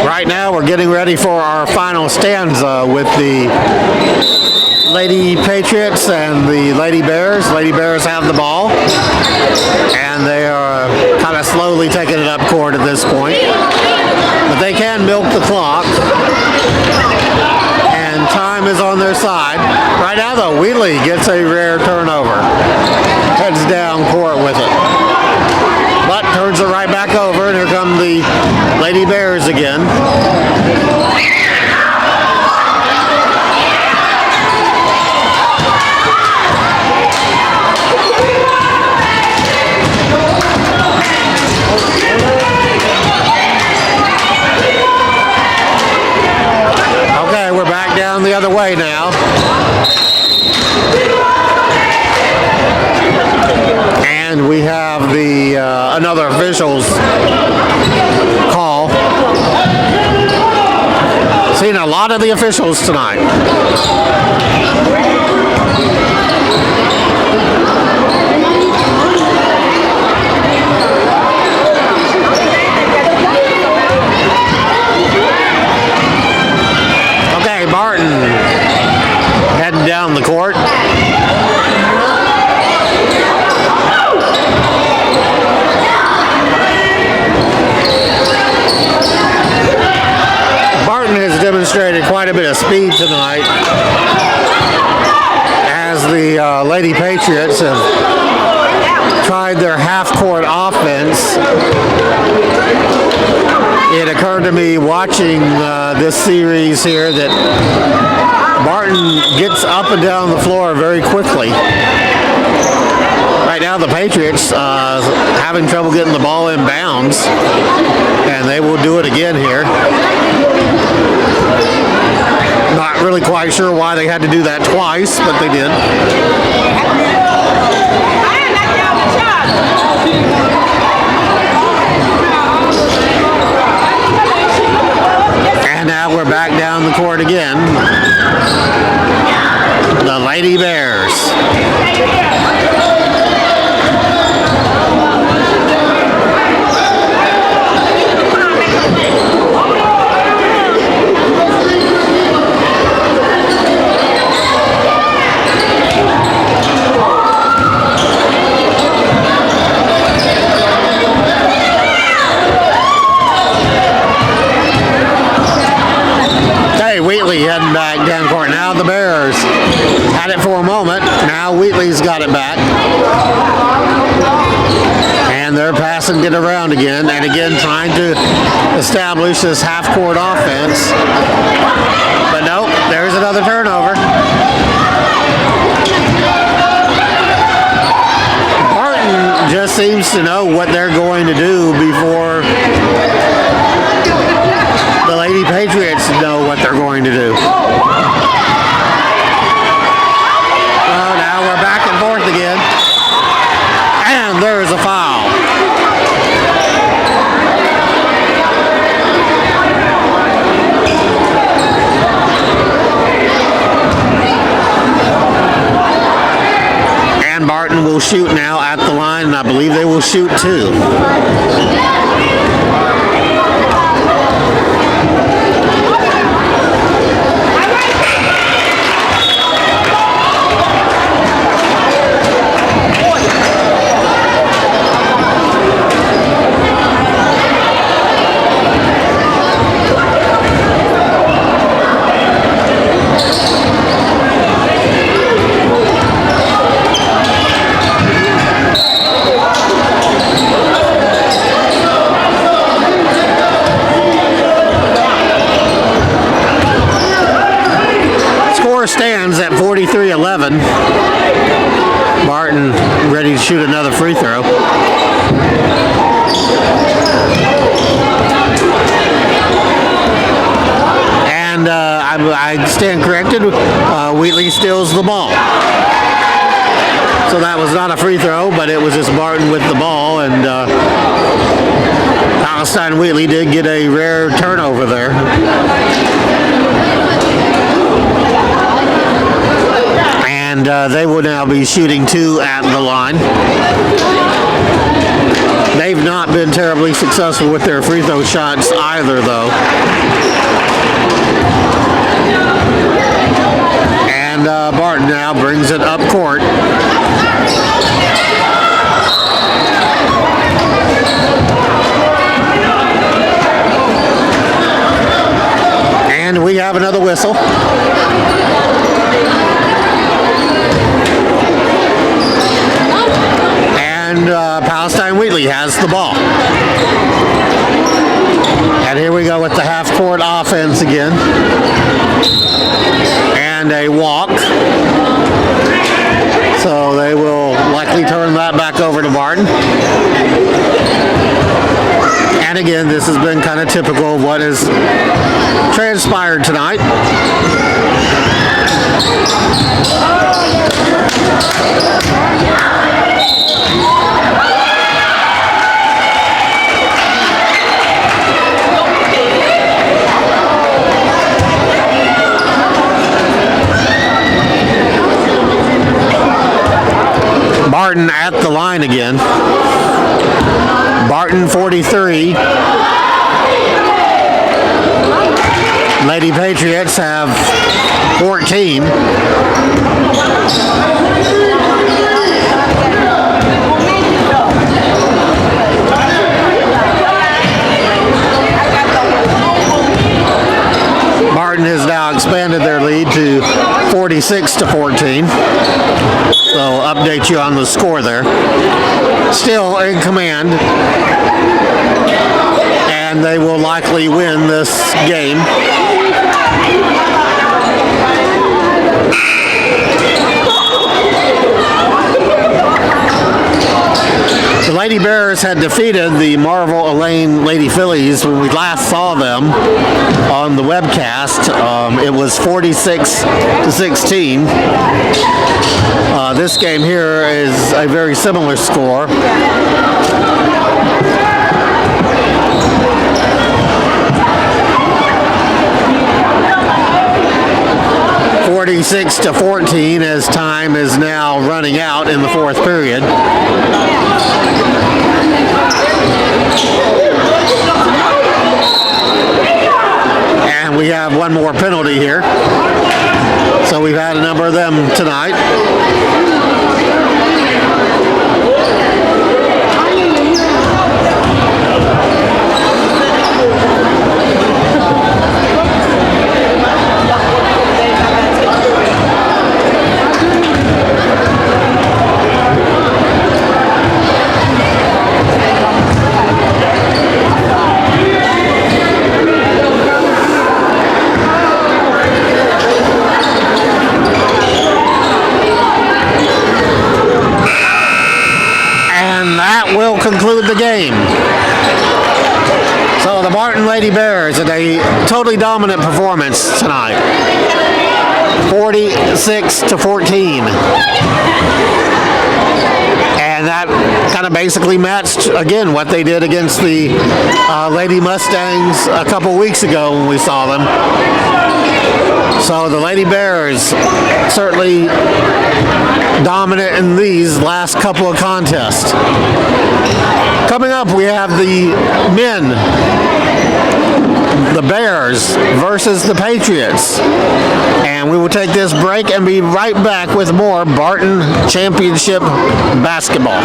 Right now we're getting ready for our final stanza with the Lady Patriots and the Lady Bears. Lady Bears have the ball, and they are kind of slowly taking it up court at this point. But they can milk the clock, and time is on their side. Right now, though, Wheatley gets a rare turnover. Heads down court with it. But turns it right back over, and here come the Lady Bears again. Okay, we're back down the other way now. And we have the another officials call. Seen a lot of the officials tonight. Okay, Barton heading down the court. Barton has demonstrated quite a bit of speed tonight as the Lady Patriots have tried their half-court offense. It occurred to me watching this series here that Barton gets up and down the floor very quickly. Right now the Patriots having trouble getting the ball in bounds, and they will do it again here. Not really quite sure why they had to do that twice, but they did. And now we're back down the court again. The Lady Bears. Wheatley heading back down court. Now the Bears had it for a moment. Now Wheatley's got it back. And they're passing it around again and again trying to establish this half-court offense. But nope, there's another turnover. Barton just seems to know what they're going to do before the Lady Patriots know what they're going to do. Well, now we're back and forth again. And there's a foul. And Barton will shoot now at the line, and I believe they will shoot two. Stands at 43-11. Barton ready to shoot another free throw. And I stand corrected. Wheatley steals the ball. So that was not a free throw, but it was just Barton with the ball, and Palestine Wheatley did get a rare turnover there. And they will now be shooting two at the line. They've not been terribly successful with their free throw shots either, though. And And Barton now brings it up court. And we have another whistle. And Palestine Wheatley has the ball. And here we go with the half-court offense again. And a walk. So they will likely turn that back over to Barton. And again, this has been kind of typical of what has transpired tonight. Barton at the line again. Barton 43. Lady Patriots have 14. Barton has now expanded their lead to 46-14. So update you on the score there. Still in command. And they will likely win this game. The Lady Bears had defeated the Marvel Elaine Lady Phillies when we last saw them on the webcast. It was 46-16. This game here is a very similar score. 46-14 as time is now running out in the fourth period. And we have one more penalty here. So we've had a number of them tonight. Will conclude the game. So the Barton Lady Bears had a totally dominant performance tonight. 46-14. And that kind of basically matched, again, what they did against the Lady Mustangs a couple weeks ago when we saw them. So the Lady Bears certainly dominant in these last couple of contests. Coming up, we have the men, the Bears versus the Patriots. And we will take this break and be right back with more Barton Championship basketball.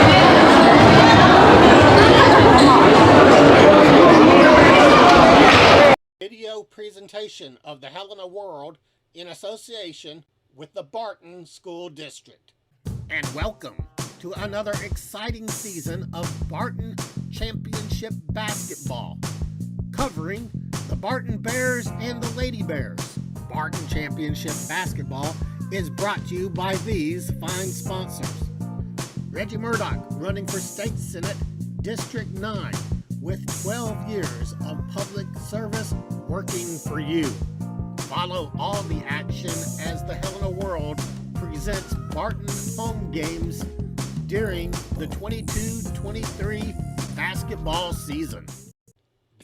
Video presentation of the Helena World in association with the Barton School District. And welcome to another exciting season of Barton Championship basketball, covering the Barton Bears and the Lady Bears. Barton Championship basketball is brought to you by these fine sponsors. Reggie Murdoch, running for State Senate, District 9, with 12 years of public service working for you. Follow all the action as the Helena World presents Barton home games during the 22-23 basketball season.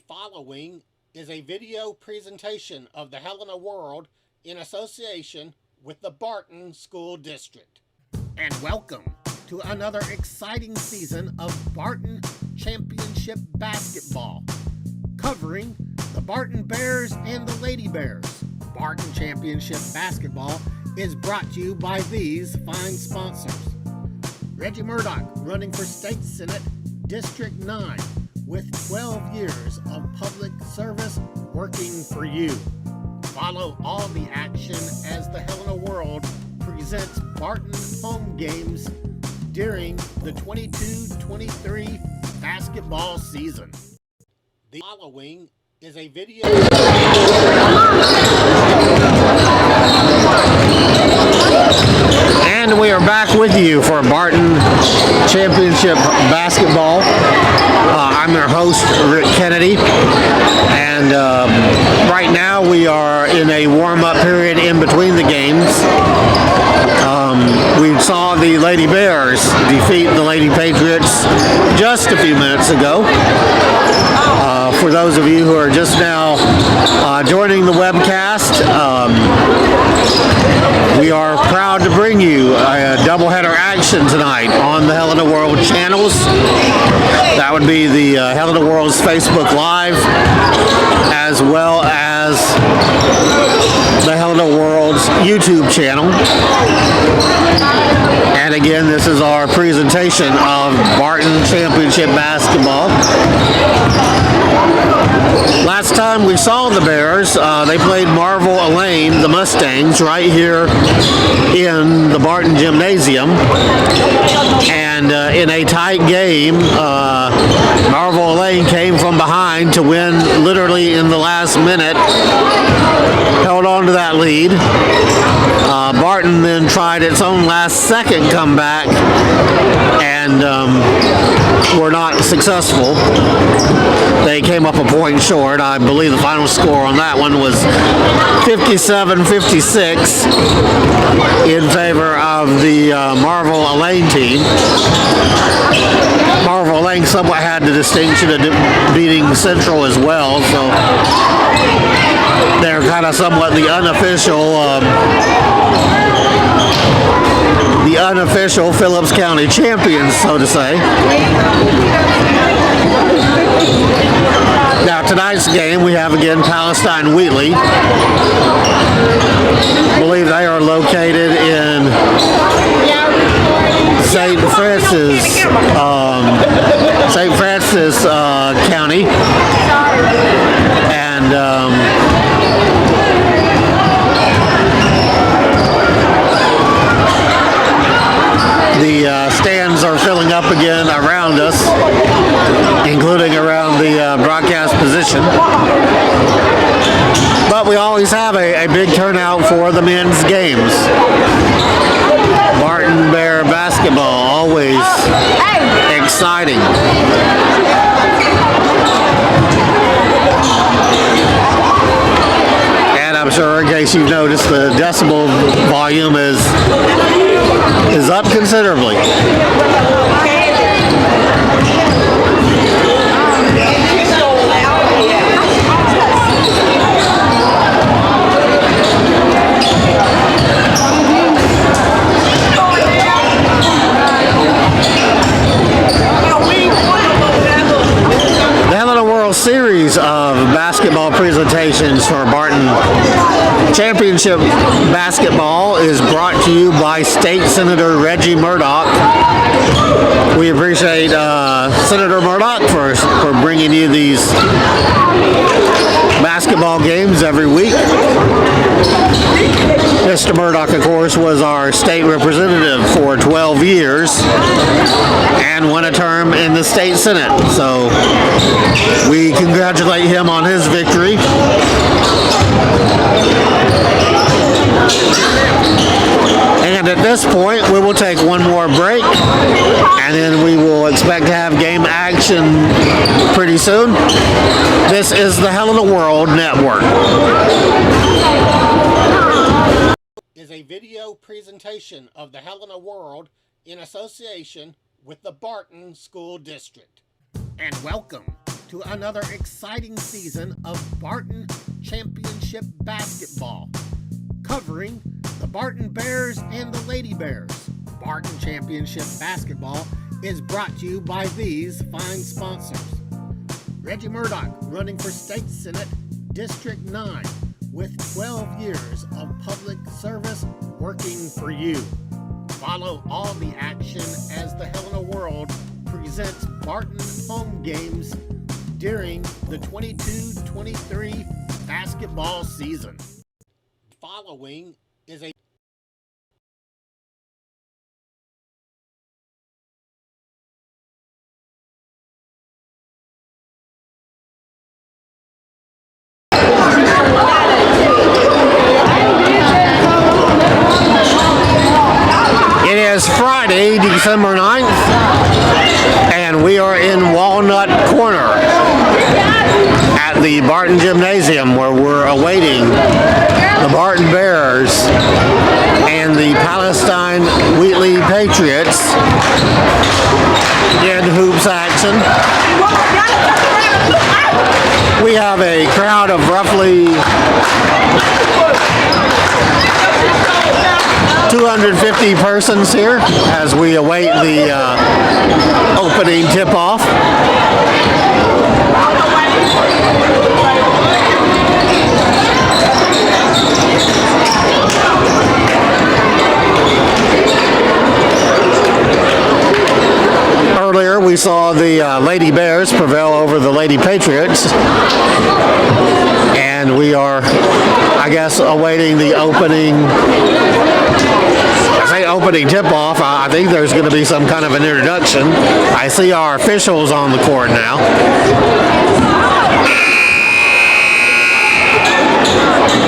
Following is a video presentation of the Helena World in association with the Barton School District. And welcome to another exciting season of Barton Championship basketball, covering the Barton Bears and the Lady Bears. Barton Championship basketball is brought to you by these fine sponsors. Reggie Murdoch, running for State Senate, District 9, with 12 years of public service working for you. Follow all the action as the Helena World presents Barton home games during the 22-23 basketball season. The following is a video. And we are back with you for Barton Championship Basketball. I'm your host, Rick Kennedy, and right now we are in a warm-up period in between the games. We saw the Lady Bears defeat the Lady Patriots just a few minutes ago. For those of you who are just now joining the webcast, we are proud to bring you a doubleheader action tonight on the Helena World channels. That would be the Helena World's Facebook Live, as well as the Helena World's YouTube channel. And again, this is our presentation of Barton Championship Basketball. Last time we saw the Bears, they played Marvel Elaine, the Mustangs, right here in the Barton Gymnasium. And in a tight game, Marvel Elaine came from behind to win literally in the last minute, held on to that lead. Barton then tried its own last second comeback and were not successful. They came up a point short. I believe the final score on that one was 57-56 in favor of the Marvel Elaine team. Marvel Elaine somewhat had the distinction of beating Central as well, so they're kind of somewhat the unofficial Phillips County champions, so to say. Now, tonight's game, we have again Palestine Wheatley. I believe they are located in St. Francis County. And the stands are filling up again around us, including around the broadcast position. But we always have a big turnout for the men's games. Barton Bear basketball, always exciting. And I'm sure, in case you've noticed, the decibel volume is up considerably. Series of basketball presentations for Barton Championship Basketball is brought to you by State Senator Reggie Murdoch. We appreciate Senator Murdoch for bringing you these basketball games every week. Mr. Murdoch, of course, was our state representative for 12 years and won a term in the state senate. So we congratulate him on his victory. And at this point, we will take one more break, and then we will expect to have game action pretty soon. This is the Helena World Network. Is a video presentation of the Helena World in association with the Barton School District. And welcome to another exciting season of Barton Championship Basketball, covering the Barton Bears and the Lady Bears. Barton Championship Basketball is brought to you by these fine sponsors. Reggie Murdoch, running for State Senate, District 9, with 12 years of public service working for you. Follow all the action as the Helena World presents Barton home games during the 22-23 basketball season. Following is a It is Friday, December 9th, and we are in Walnut Corner at the Barton Gymnasium, where we're awaiting the Barton Bears and the Palestine Wheatley Patriots in hoops action. We have a crowd of roughly 250 persons here as we await the opening tip-off. Earlier we saw the Lady Bears prevail over the Lady Patriots, and we are, I guess, awaiting the opening tip-off. I think there's going to be some kind of an introduction. I see our officials on the court now.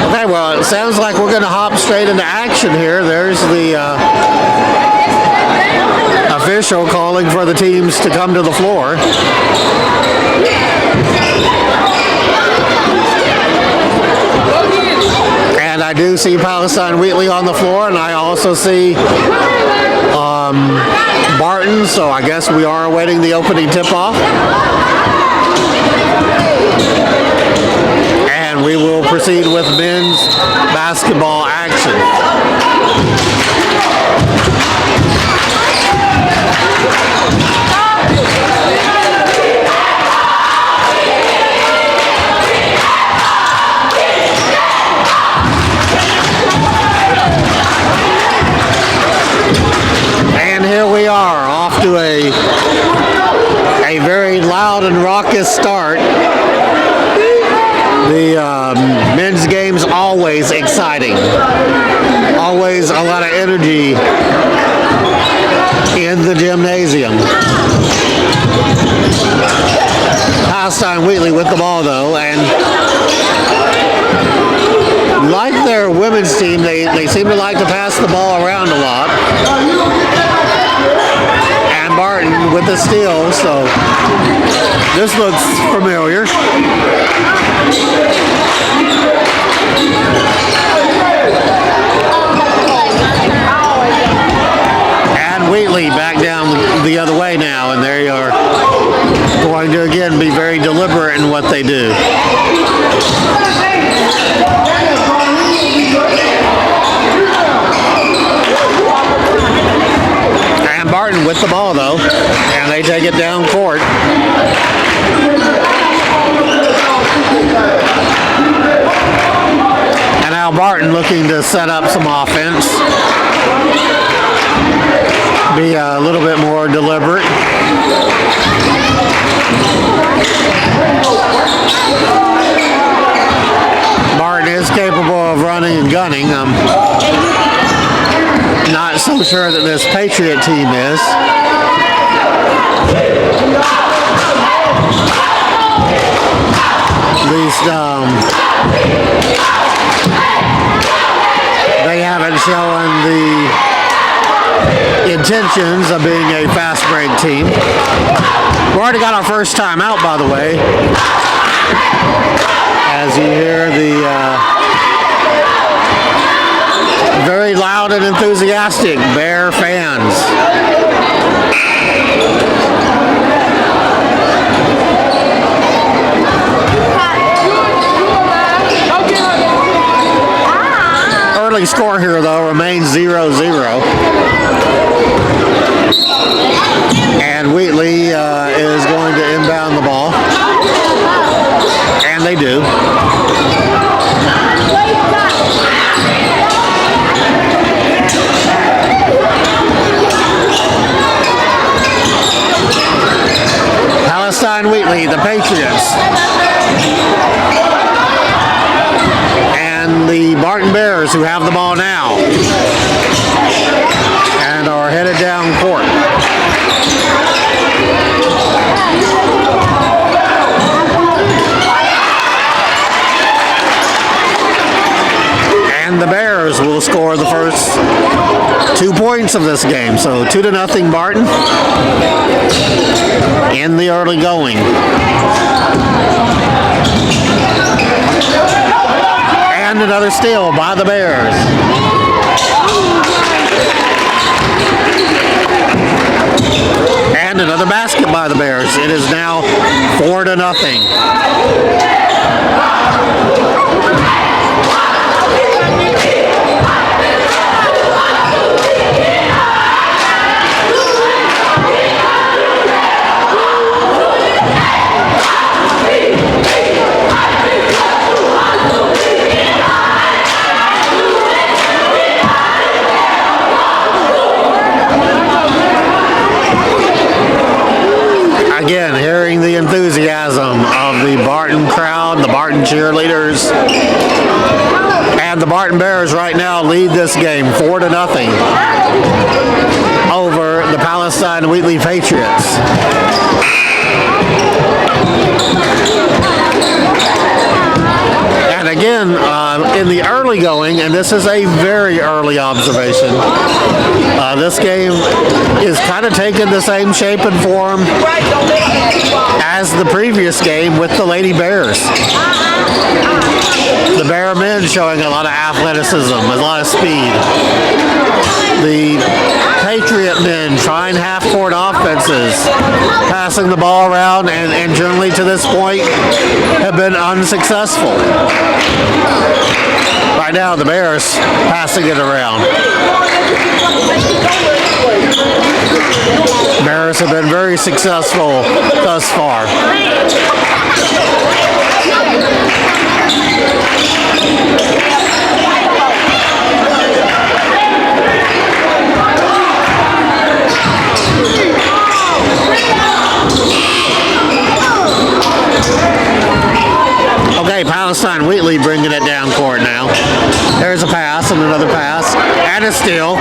Okay, well, it sounds like we're going to hop straight into action here. There's the official calling for the teams to come to the floor. And I do see Palestine Wheatley on the floor, and I also see Barton, so I guess we are awaiting the opening tip-off. And we will proceed with men's basketball action. And here we are, off to a very loud and raucous start. The men's game's always exciting. Always a lot of energy in the gymnasium. Palestine Wheatley with the ball though, and like their women's team, they seem to like to pass the ball around a lot. And Barton with the steal, so this looks familiar. And Wheatley back down the other way now, and they are going to again be very deliberate in what they do. And Barton with the ball though, and they take it down court. And now Barton looking to set up some offense. Be a little bit more deliberate. Barton is capable of running and gunning. Not so sure that this Patriot team is. At least they haven't shown the intentions of being a fast break team. We already got our first time out, by the way. As you hear the very loud and enthusiastic Bear fans. Early score here though remains 0-0. And Wheatley is going to inbound the ball. And they do. Palestine Wheatley, the Patriots. And the Barton Bears, who have the ball now and are headed down court. And the Bears will score the first 2 points of this game. So 2-0 Barton in the early going. And another steal by the Bears. And another basket by the Bears. It is now 4-0. Again, hearing the enthusiasm of the Barton crowd, the Barton cheerleaders, and the Barton Bears right now lead this game 4-0 over the Palestine Wheatley Patriots. And again, in the early going, and this is a very early observation, this game is kind of taking the same shape and form as the previous game with the Lady Bears. The Bear men showing a lot of athleticism, a lot of speed. The Patriot men trying half-court offenses, passing the ball around, and generally to this point have been unsuccessful. Right now, the Bears passing it around. Bears have been very successful thus far. Okay, Palestine Wheatley bringing it down court now. There's a pass and another pass and a steal.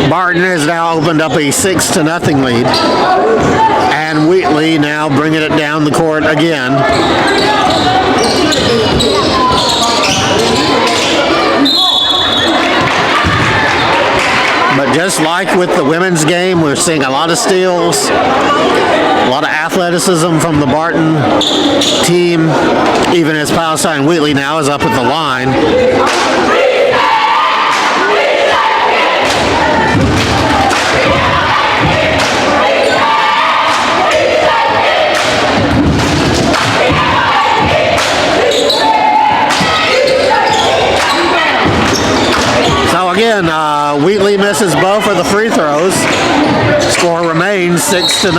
Barton has now opened up a 6-0 lead, and Wheatley now bringing it down the court again. But just like with the women's game, we're seeing a lot of steals, a lot of athleticism from the Barton team, even as Palestine Wheatley now is up at the line. So again, Wheatley misses both of the free throws. Score remains 6-0.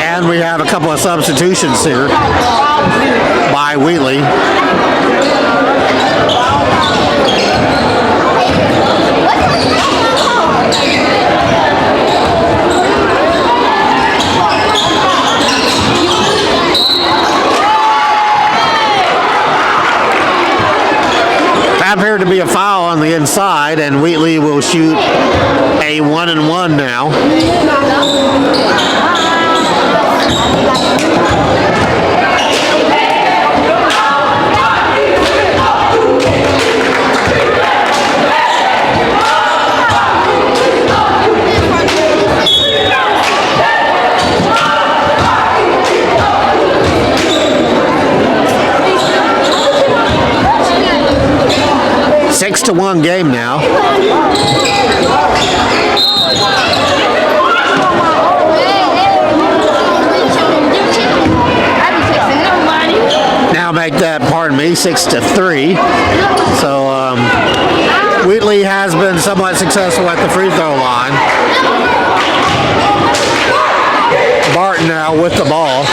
And we have a couple of substitutions here by Wheatley. Appeared to be a foul on the inside, and Wheatley will shoot a 1-and-1 now. 6-1 game now. Now make that, pardon me, 6-3. So Wheatley has been somewhat successful at the free throw line. Barton now with the ball.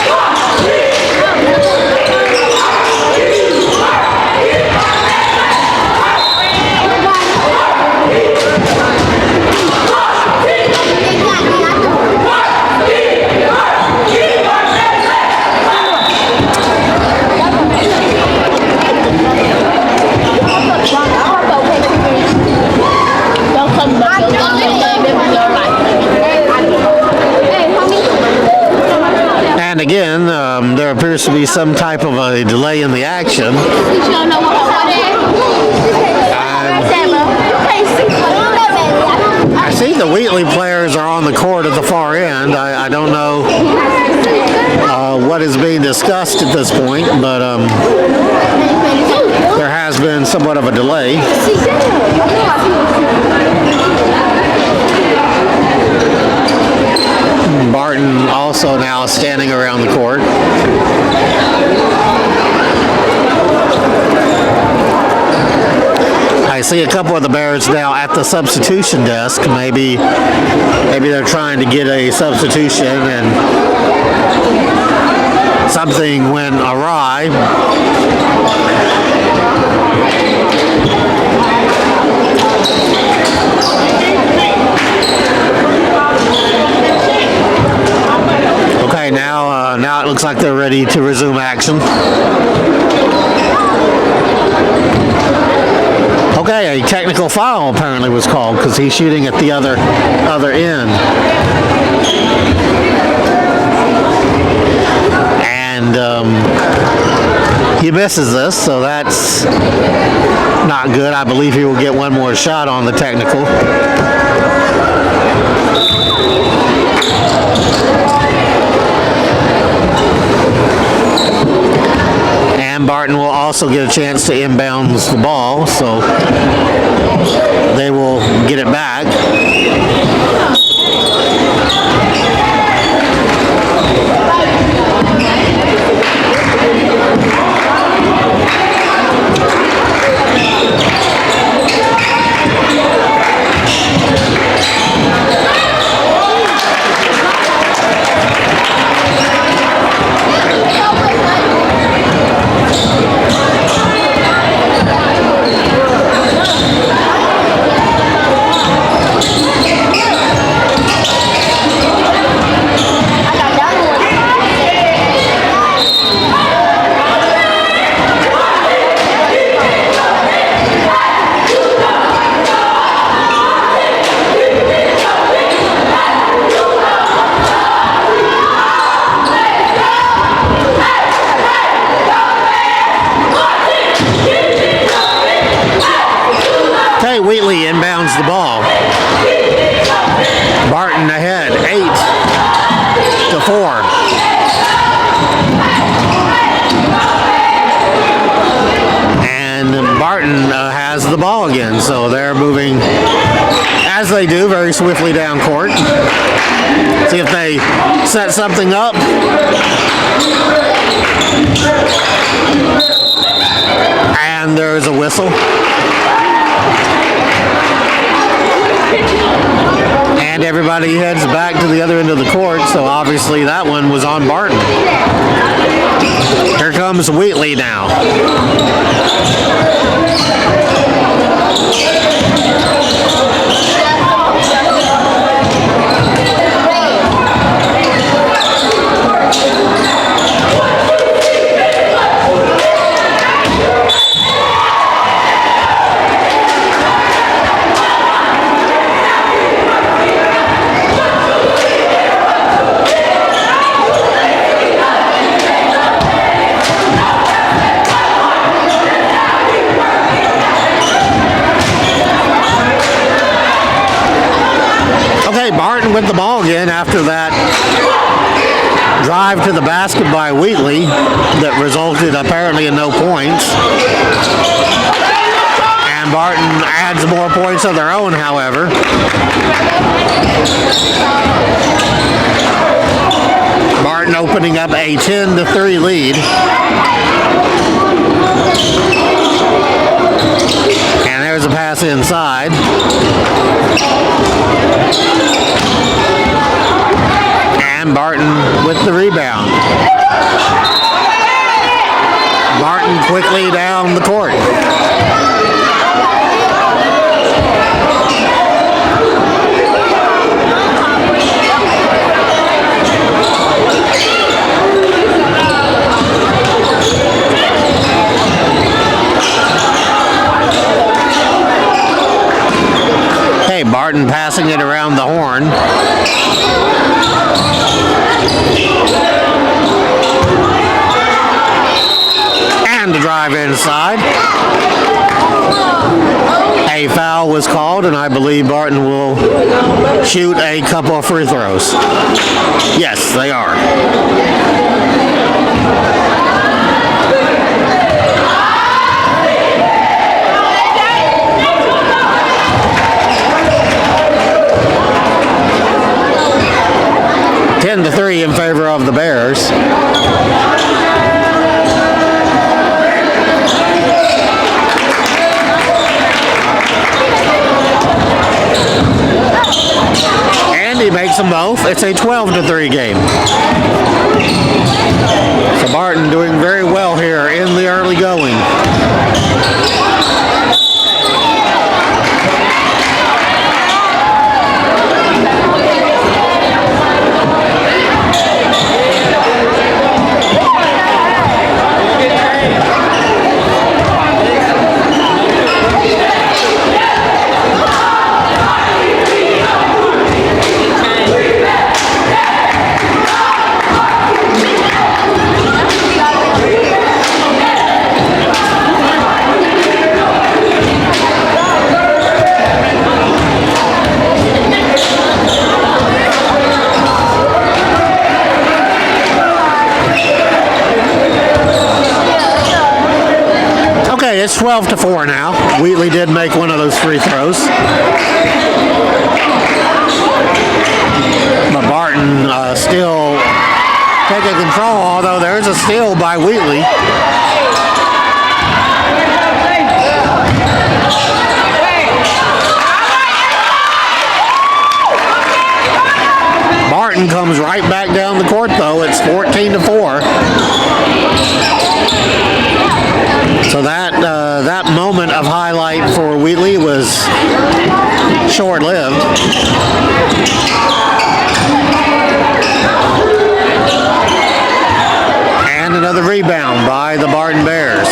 And again, there appears to be some type of a delay in the action. I see the Wheatley players are on the court at the far end. I don't know what is being discussed at this point, but there has been somewhat of a delay. Barton also now standing around the court. I see a couple of the Bears now at the substitution desk. Maybe they're trying to get a substitution and something went awry. Okay, now it looks like they're ready to resume action. Okay, a technical foul apparently was called because he's shooting at the other end. And he misses this, so that's not good. I believe he will get one more shot on the technical. And Barton will also get a chance to inbounds the ball, so they will get it back. Wheatley inbounds the ball. Barton ahead, 8-4. And Barton has the ball again, so they're moving, as they do, very swiftly down court. See if they set something up. And there's a whistle. And everybody heads back to the other end of the court, so obviously that one was on Barton. Here comes Wheatley now. Barton with the ball again after that drive to the basket by Wheatley that resulted apparently in no points. And And Barton adds more points of their own, however. Barton opening up a 10-3 lead. And there's a pass inside. And Barton with the rebound. Barton quickly down the court. Okay, Barton passing it around the horn. And the drive inside. A foul was called, and I believe Barton will shoot a couple of free throws. Yes, they are. Ten to 3 in favor of the Bears. And he makes them both. It's a 12-3 game. So Barton doing very well here in the early going. It's 12-4 now. Wheatley did make one of those free throws. But Barton still taking control, although there's a steal by Wheatley. Barton comes right back down the court, though. It's 14-4. So that moment of highlight for Wheatley was short-lived. And another rebound by the Barton Bears.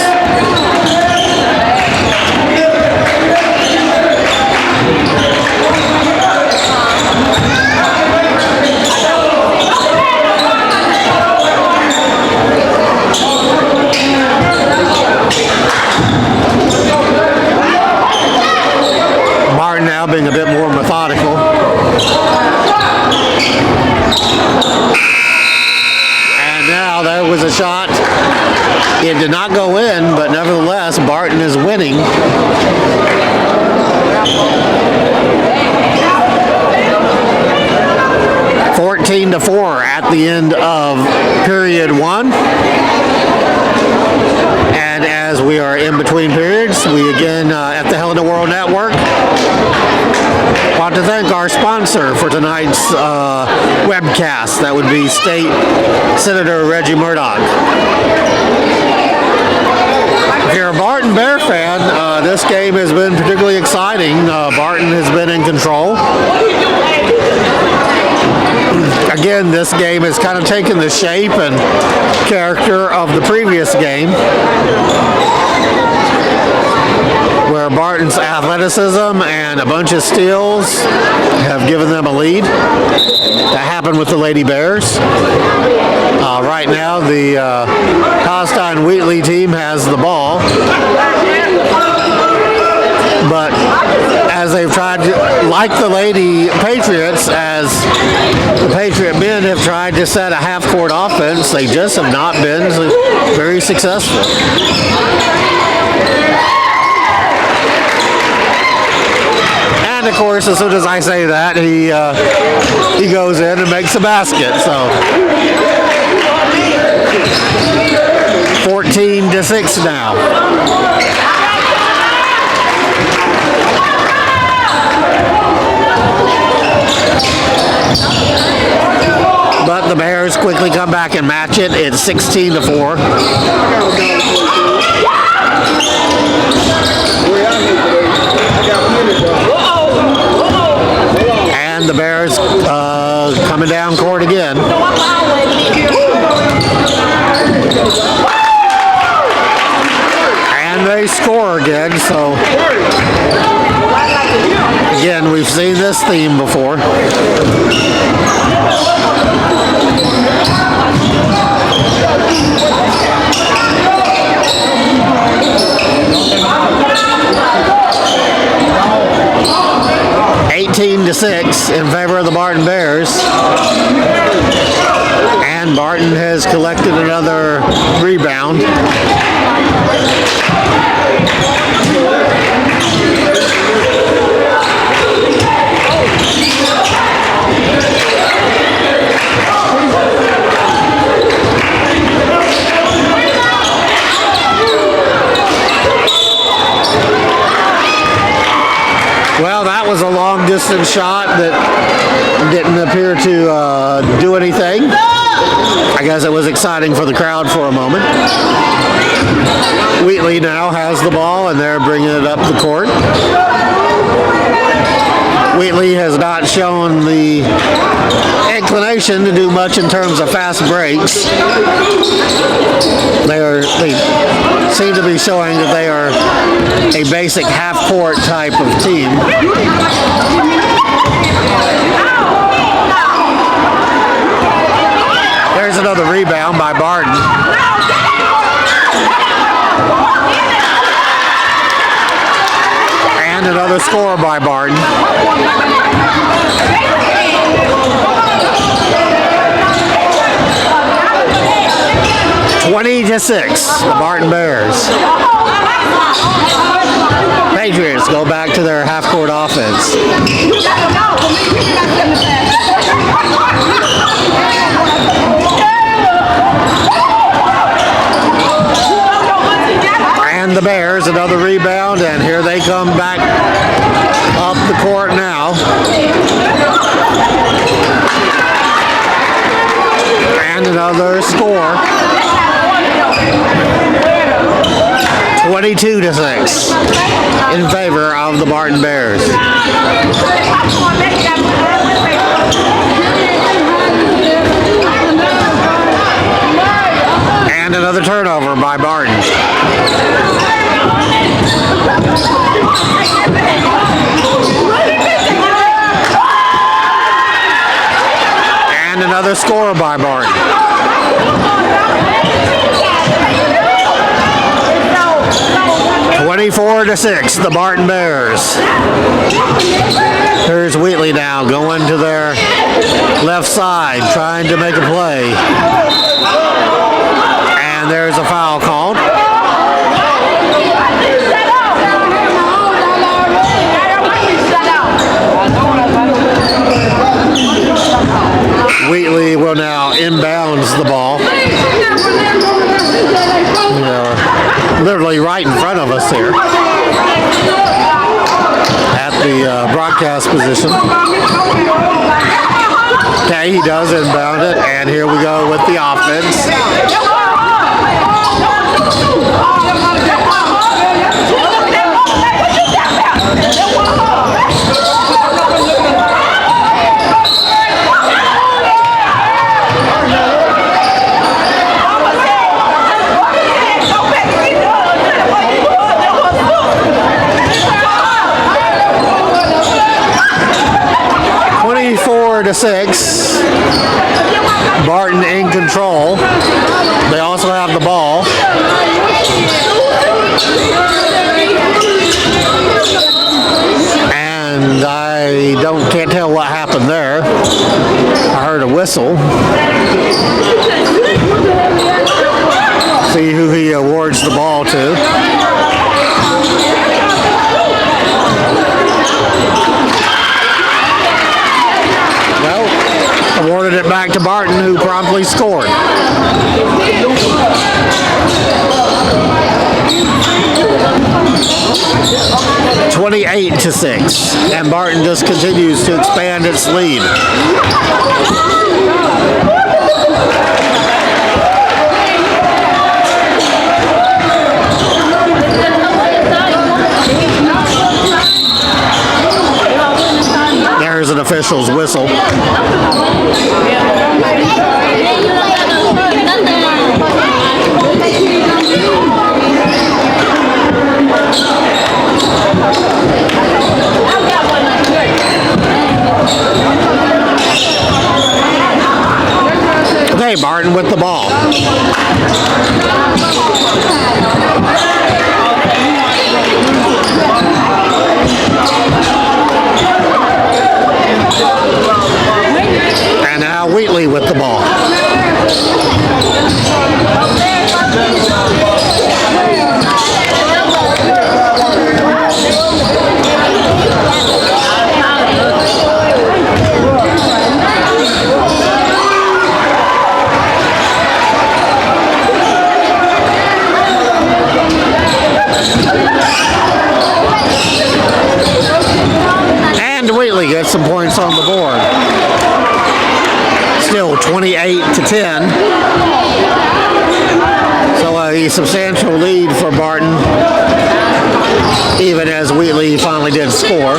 Barton now being a bit more methodical. And now there was a shot. It did not go in, but nevertheless, Barton is winning. (14-4) at the end of period one. And as we are in between periods, we again at the Helena World Network want to thank our sponsor for tonight's webcast. That would be State Senator Reggie Murdoch. If you're a Barton Bear fan, this game has been particularly exciting. Barton has been in control. Again, this game has kind of taken the shape and character of the previous game, where Barton's athleticism and a bunch of steals have given them a lead. That happened with the Lady Bears. Right now, the Palestine Wheatley team has the ball. But as they've tried to, like the Lady Patriots, as the Patriot men have tried to set a half-court offense, they just have not been very successful. And of course, as soon as I say that, he goes in and makes a basket. So 14-6 now. But the Bears quickly come back and match it. It's 16-4. And the Bears coming down court again. And they score again, so again, we've seen this theme before. (18-6) in favor of the Barton Bears. And Barton has collected another rebound. Well, that was a long distance shot that didn't appear to do anything. I guess it was exciting for the crowd for a moment. Wheatley now has the ball and they're bringing it up the court. Wheatley has not shown the inclination to do much in terms of fast breaks. They seem to be showing that they are a basic half-court type of team. There's another rebound by Barton. And another score by Barton. (20-6), the Barton Bears. Patriots go back to their half-court offense. And the Bears, another rebound, and here they come back up the court now. And another score. 22-6 in favor of the Barton Bears. And another turnover by Barton. And another score by Barton. 24-6, the Barton Bears. Here's Wheatley now going to their left side, trying to make a play. And there's a foul called. Wheatley will now inbounds the ball. Literally right in front of us here at the broadcast position. Okay, he does inbound it, and here we go with the offense. to 6. Barton in control. They also have the ball. And I can't tell what happened there. I heard a whistle. See who he awards the ball to. Barton, who promptly scored. (28-6), and Barton just continues to expand its lead. There's an official's whistle. Okay, Barton with the ball. And now Wheatley with the ball. And Wheatley gets some points on the board. Still 28-10. So a substantial lead for Barton, even as Wheatley finally did score.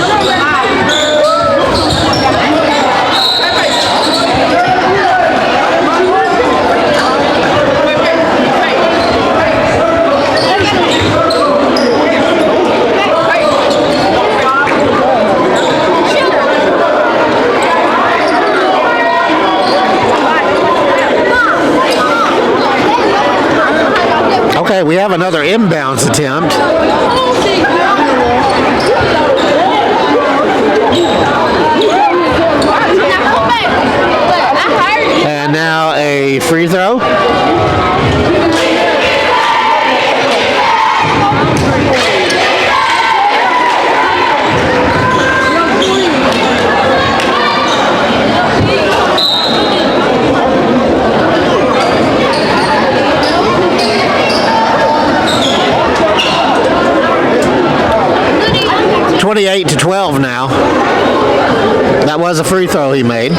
Okay, we have another inbounds attempt. And now a free throw. (28-12) now. That was a free throw he made.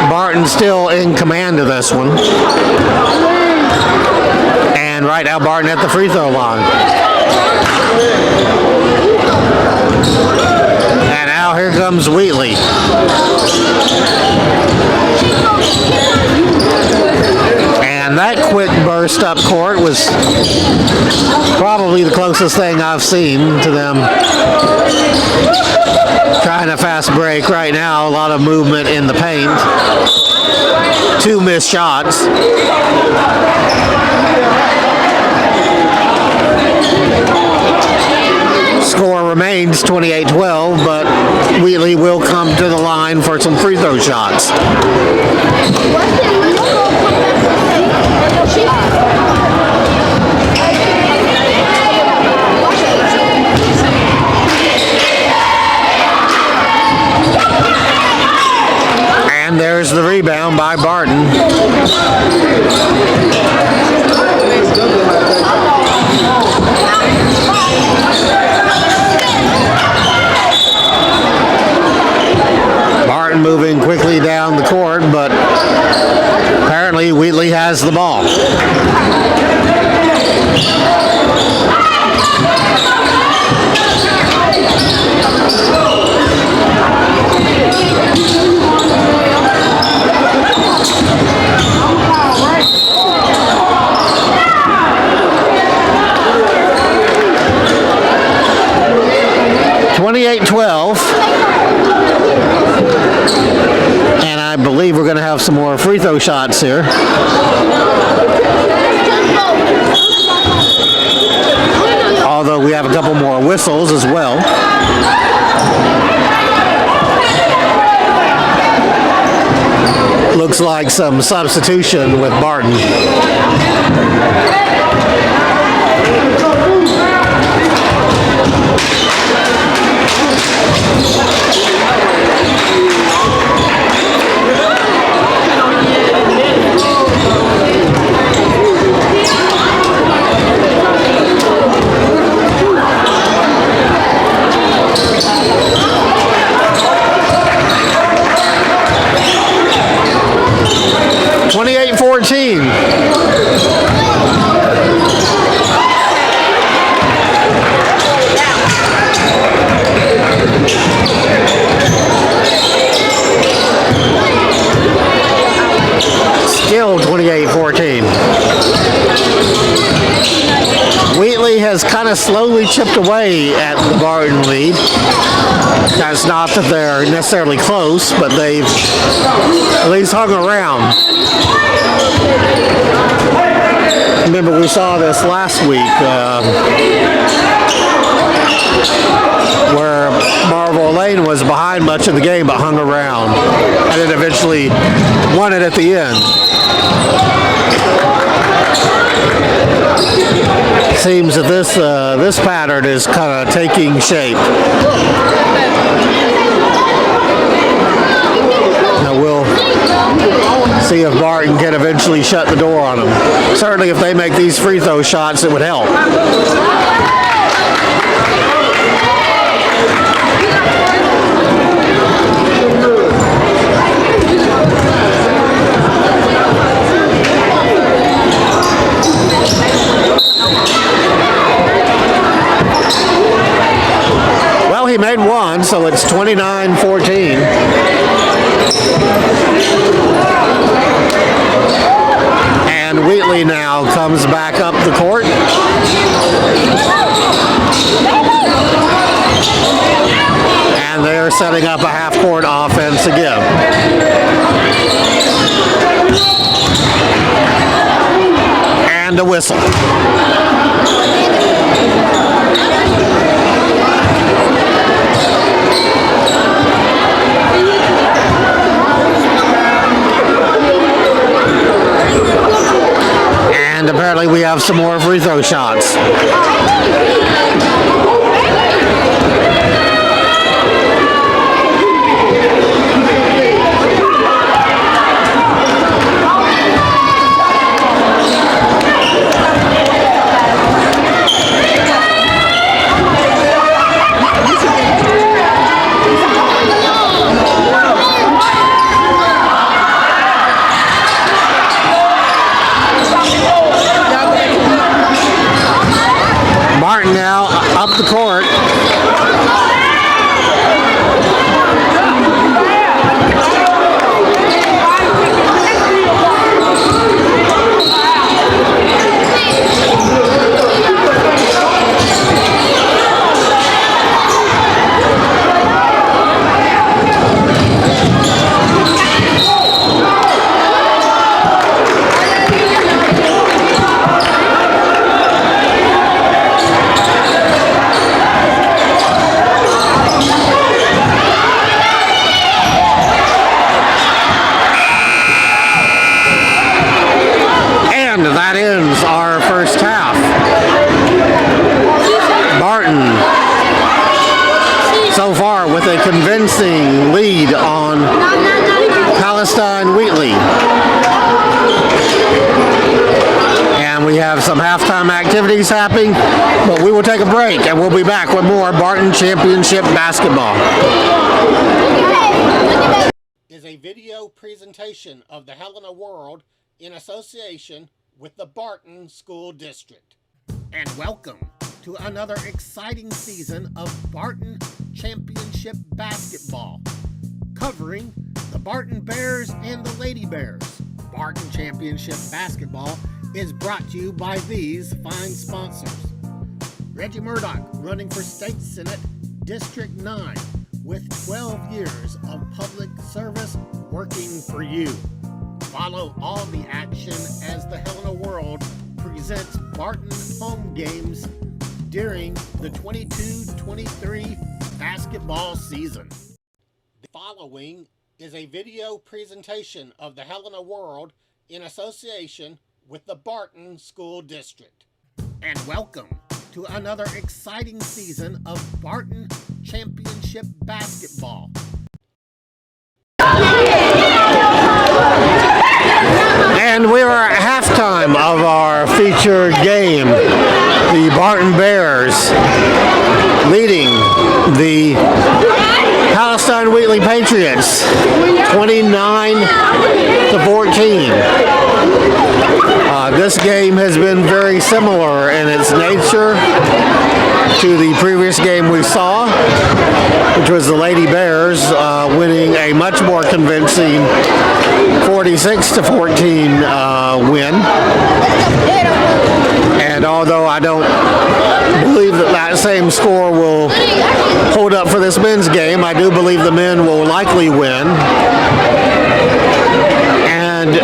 Barton still in command of this one. And right now Barton at the free throw line. And now here comes Wheatley. And that quick burst up court was probably the closest thing I've seen to them trying a fast break right now. A lot of movement in the paint. 2 missed shots. Score remains 28-12, but Wheatley will come to the line for some free throw shots. And there's the rebound by Barton. Barton moving quickly down the court, but apparently Wheatley has the ball. And I believe we're going to have some more free throw shots here. Although we have a couple more whistles as well. Looks like some substitution with Barton. Still 28-14. Wheatley has kind of slowly chipped away at the Barton lead. That's not that they're necessarily close, but they've at least hung around. Remember, we saw this last week where Marvel Lane was behind much of the game but hung around and then eventually won it at the end. Seems that this pattern is kind of taking shape. Now we'll see if Barton can eventually shut the door on them. Certainly if they make these free throw shots, it would help. Well, he made one, so it's 29-14. And Wheatley now comes back up the court. And they're setting up a half-court offense again. And a whistle. And apparently we have some more free throw shots. Barton now up the court. That ends our first half. Barton so far with a convincing lead on Palestine Wheatley. And we have some halftime activities happening, but we will take a break and we'll be back with more Barton Championship basketball. Is a video presentation of the Helena World in association with the Barton School District. And welcome to another exciting season of Barton Championship basketball, covering the Barton Bears and the Lady Bears. Barton Championship basketball is brought to you by these fine sponsors. Reggie Murdoch, running for State Senate, District 9, with 12 years of public service working for you. Follow all the action as the Helena World presents Barton home games during the 22-23 basketball season. The following is a video presentation of the Helena World in association with the Barton School District. And welcome to another exciting season of Barton Championship basketball. And we are at halftime of our featured game. The Barton Bears leading the Palestine Wheatley Patriots 29-14. This game has been very similar in its nature to the previous game we saw, which was the Lady Bears winning a much more convincing 46-14 win. And although I don't believe that same score will hold up for this men's game, I do believe the men will likely win. And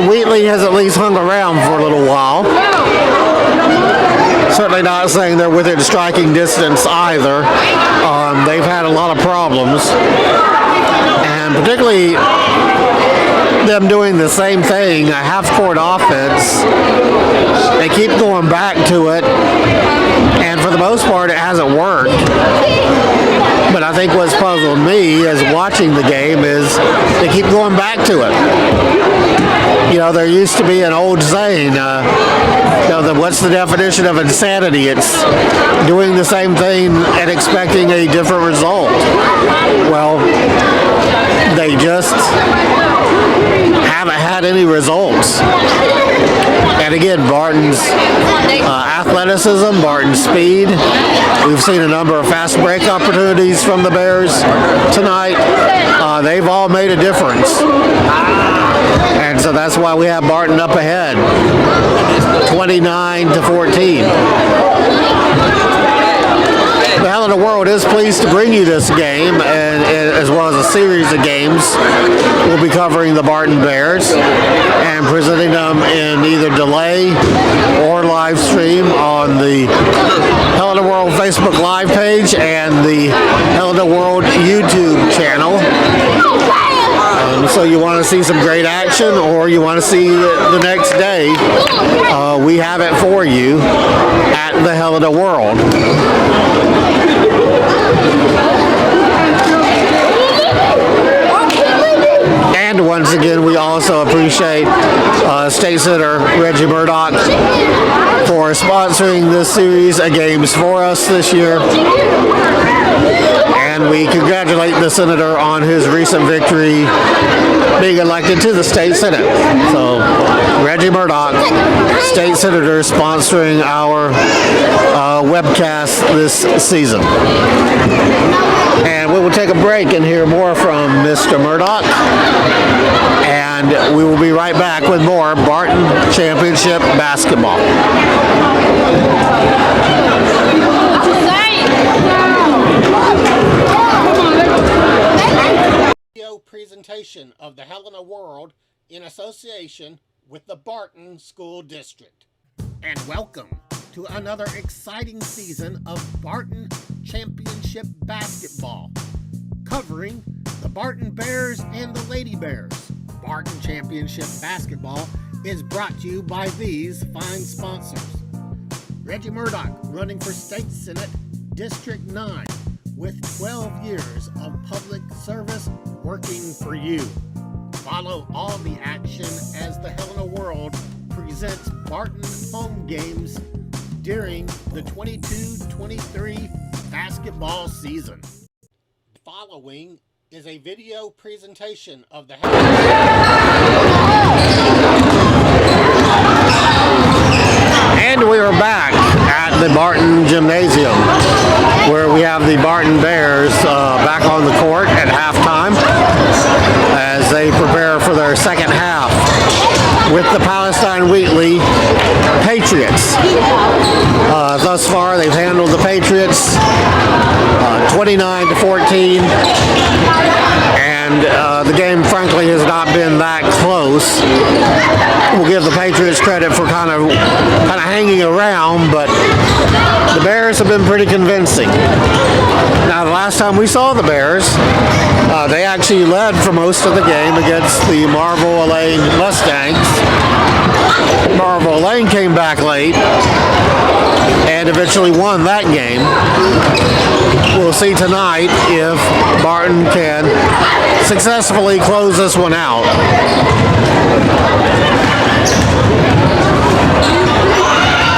Wheatley has at least hung around for a little while. Certainly not saying they're within striking distance either. They've had a lot of problems. And particularly them doing the same thing, a half-court offense. They keep going back to it. And for the most part, it hasn't worked. But I think what's puzzled me as watching the game is they keep going back to it. You know, there used to be an old saying, what's the definition of insanity? It's doing the same thing and expecting a different result. Well, they just haven't had any results. And again, Barton's athleticism, Barton's speed. We've seen a number of fast break opportunities from the Bears tonight. They've all made a difference. And so that's why we have Barton up ahead, 29-14. The Helena World is pleased to bring you this game, and as well as a series of games. We'll be covering the Barton Bears and presenting them in either delay or live stream on the Helena World Facebook Live page and the Helena World YouTube channel. So you want to see some great action, or you want to see the next day, we have it for you at the Helena World. And once again, we also appreciate State Senator Reggie Murdoch for sponsoring this series of games for us this year. And we congratulate the Senator on his recent victory being elected to the State Senate. So, Reggie Murdoch, State Senator, sponsoring our webcast this season. And we will take a break and hear more from Mr. Murdoch. And we will be right back with more Barton Championship basketball. Video presentation of the Helena World in association with the Barton School District. And welcome to another exciting season of Barton Championship basketball, covering the Barton Bears and the Lady Bears. Barton Championship basketball is brought to you by these fine sponsors. Reggie Murdoch, running for State Senate, District 9, with 12 years of public service working for you. Follow all the action as the Helena World presents Barton home games during the 22-23 basketball season. The following is a video presentation of the And we are back at the Barton Gymnasium, where we have the Barton Bears back on the court at halftime as they prepare for their second half with the Palestine Wheatley Patriots. Thus far, they've handled the Patriots 29-14, and and the game, frankly, has not been that close. We'll give the Patriots credit for kind of hanging around, but the Bears have been pretty convincing. Now, the last time we saw the Bears, they actually led for most of the game against the Marvel Elaine Mustangs. Marvel Elaine came back late and eventually won that game. We'll see tonight if Barton can successfully close this one out.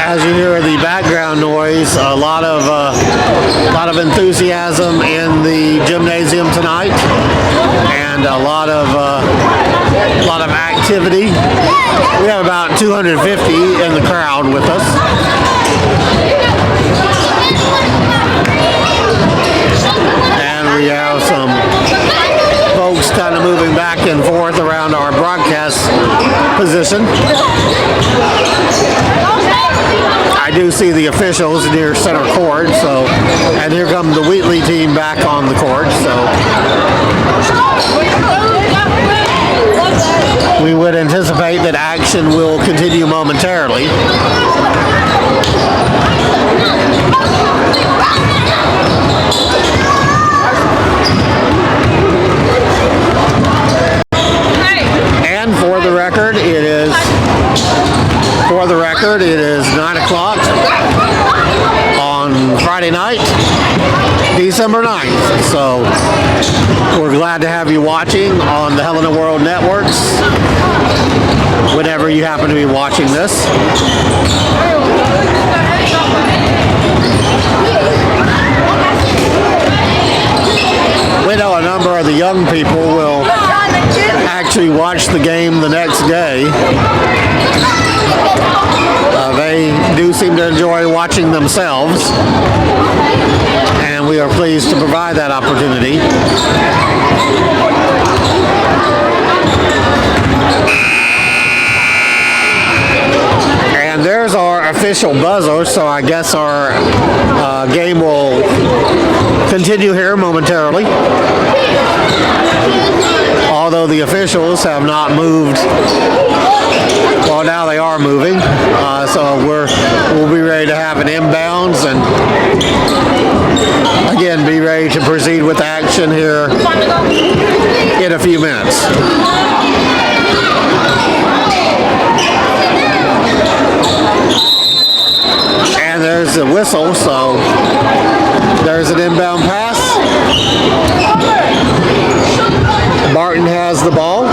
As you hear the background noise, a lot of enthusiasm in the gymnasium tonight, and a lot of activity. We have about 250 in the crowd with us. And we have some folks kind of moving back and forth around our broadcast position. I do see the officials near center court, so, and here come the Wheatley team back on the court, so we would anticipate that action will continue momentarily. And for the record, it is 9 o'clock on Friday night, December 9th. So we're glad to have you watching on the Helena World Networks whenever you happen to be watching this. We know a number of the young people will actually watch the game the next day. They do seem to enjoy watching themselves, and we are pleased to provide that opportunity. And there's our official buzzer, so I guess our game will continue here momentarily. Although the officials have not moved. Well, now they are moving, so we'll be ready to have an inbounds and again be ready to proceed with action here in a few minutes. And there's the whistle, so there's an inbound pass. Barton has the ball.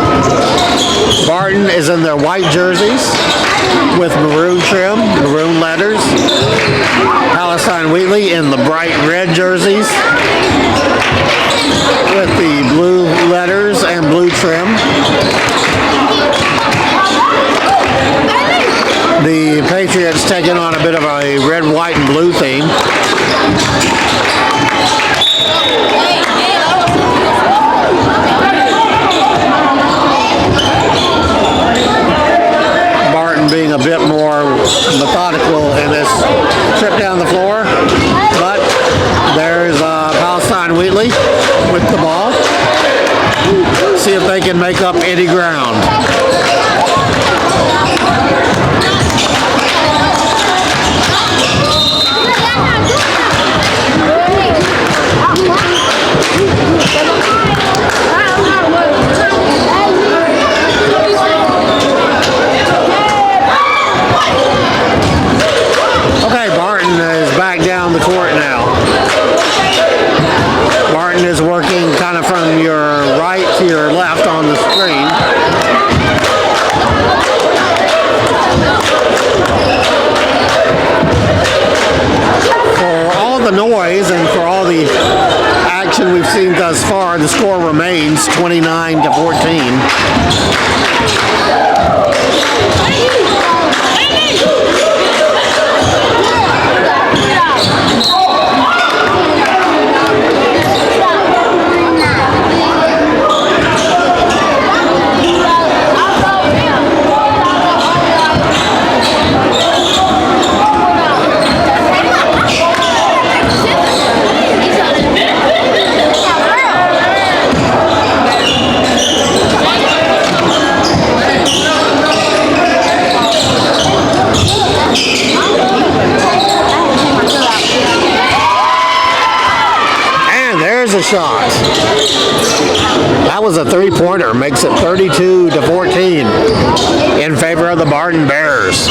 Barton is in their white jerseys with maroon trim, maroon letters. Palestine Wheatley in the bright red jerseys with the blue letters and blue trim. The Patriots taking on a bit of a red, white, and blue theme. Being a bit more methodical in this trip down the floor, but there's Palestine Wheatley with the ball. See if they can make up any ground. Okay, Barton is back down the court now. Barton is working kind of from your right to your left on the screen. For all the noise and for all the action we've seen thus far, the score remains 29-14. shot. That was a three-pointer. Makes it 32-14 in favor of the Barton Bears.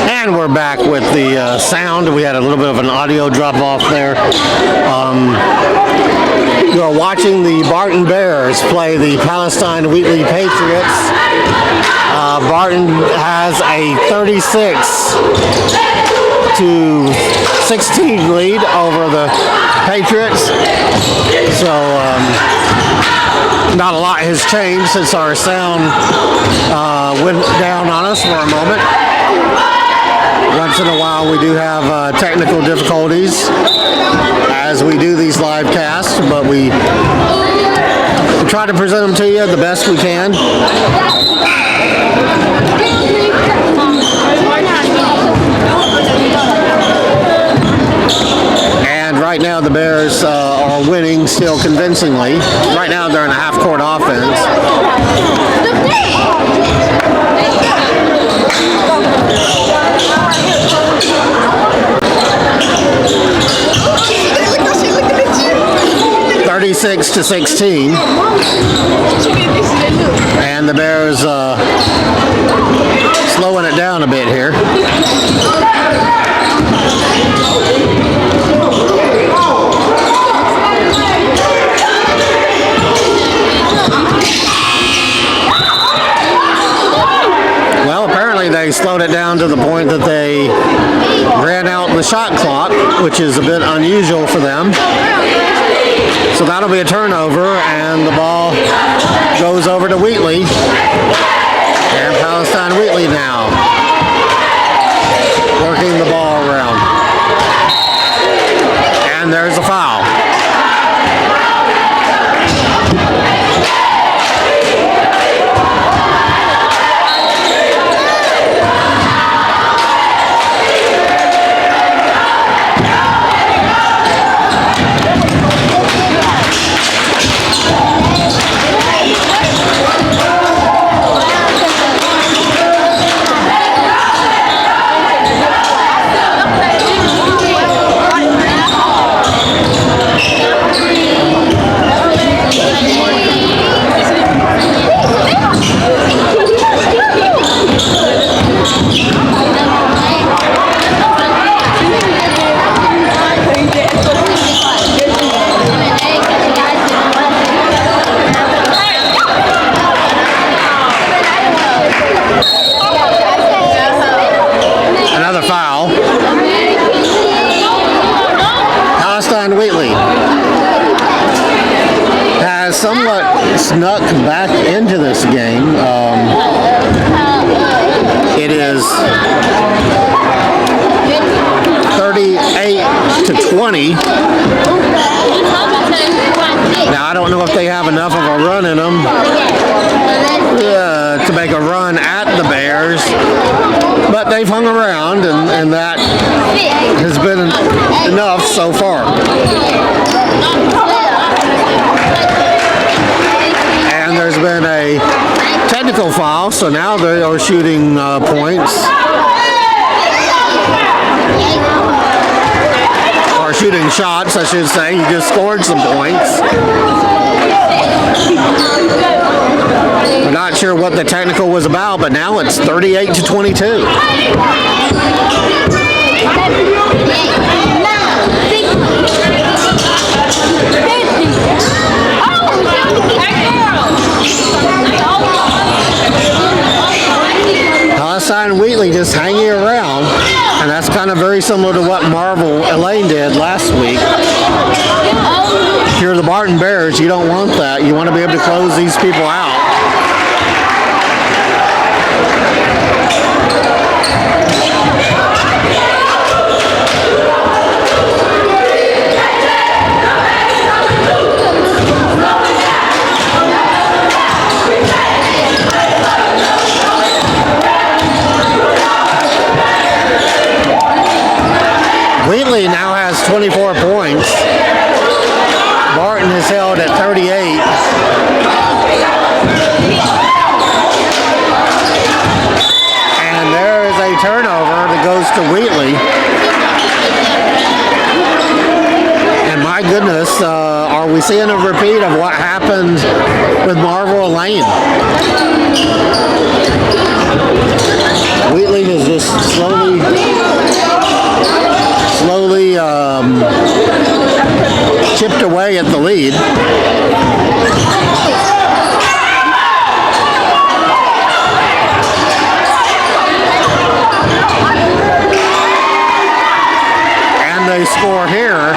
And we're back with the sound. We had a little bit of an audio drop off there. You are watching the Barton Bears play the Palestine Wheatley Patriots. Barton has a 36-16 lead over the Patriots. So not a lot has changed since our sound went down on us for a moment. Once in a while we do have technical difficulties as we do these live casts, but we try to present them to you the best we can. And right now the Bears are winning still convincingly. Right now they're in a half-court offense. 36-16, and the Bears slowing it down a bit here. Well, apparently they slowed it down to the point that they ran out the shot clock, which is a bit unusual for them. So that'll be a turnover, and the ball goes over to Wheatley. And Palestine Wheatley now working the ball around. And game. It is 38-20. Now I don't know if they have enough of a run in them to make a run at the Bears, but they've hung around, and that has been enough so far. And there's been a technical foul, so now they are shooting points. Or shooting shots, I should say. You just scored some points. I'm not sure what the technical was about, but now it's 38-22. Palestine Wheatley just hanging around, and that's kind of very similar to what Elaine did last week. If you're the Barton Bears, you don't want that. You want to be able to close these people out. Wheatley now has 24 points. Barton is held at 38. And there is a turnover that goes to Wheatley. And my goodness, are we seeing a repeat of what happened with Marvel Lane? Wheatley is just slowly chipped away at the lead. And they score here.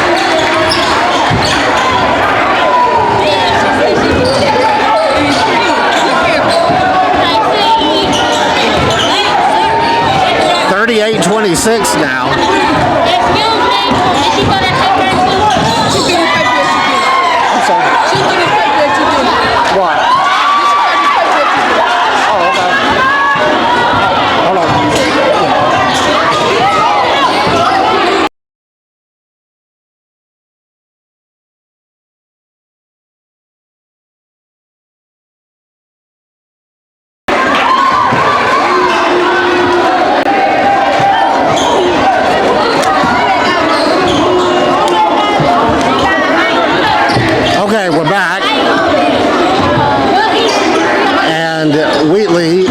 .26 now. What? Oh, okay. Hold on. Okay, we're back. And Wheatley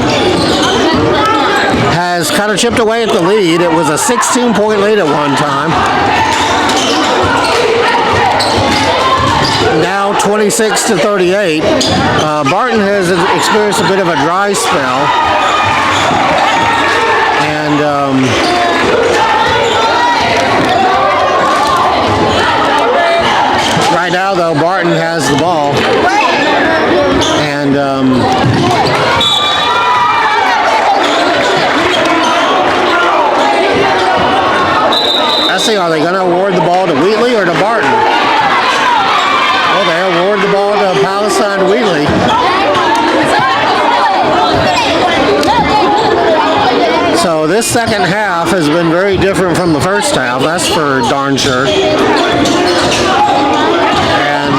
has kind of chipped away at the lead. It was a 16-point lead at one time. Now 26-38. Barton has experienced a bit of a dry spell. And right now, though, Barton has the ball. And let's see, are they going to award the ball to Wheatley or to Barton? Well, they award the ball to Palestine Wheatley. So this second half has been very different from the first half, that's for darn sure. And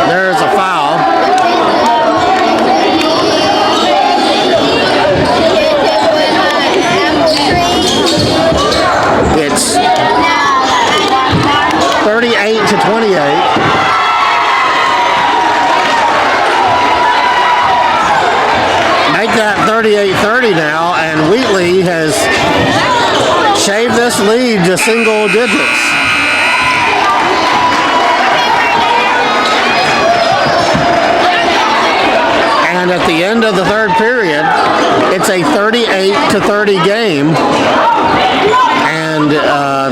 there's a foul. It's 38-28. Make that 38-30 now, and Wheatley has shaved this lead to single digits. And at the end of the third period, It's a 38-30 game, and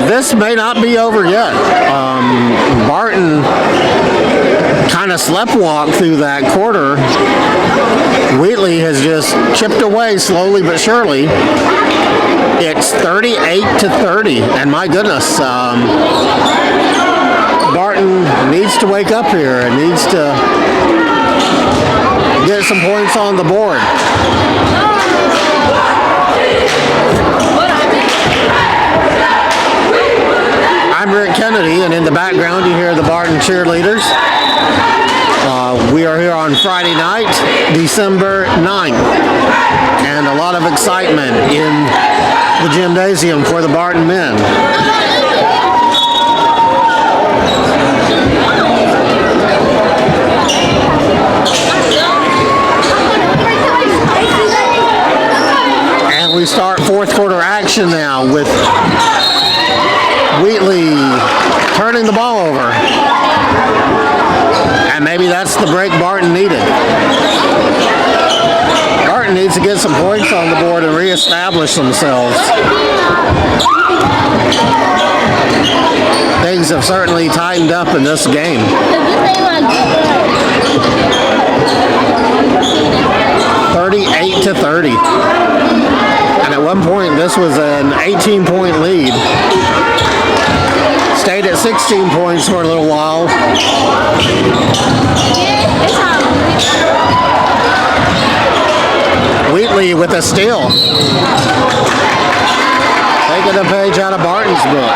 this may not be over yet. Barton kind of sleptwalked through that quarter. Wheatley has just chipped away slowly but surely. It's 38-30, and my goodness, Barton needs to wake up here and needs to get some points on the board. I'm Rick Kennedy, and in the background you hear the Barton cheerleaders. We are here on Friday night, December 9th, and a lot of excitement in the gymnasium for the Barton men. And we start fourth quarter action now with Wheatley turning the ball over. And maybe that's the break Barton needed. Barton needs to get some points on the board and reestablish themselves. Things have certainly tightened up in this game. 38-30. And at one point, this was an 18-point lead. Stayed at 16 points for a little while. Wheatley with a steal. Taking a page out of Barton's book.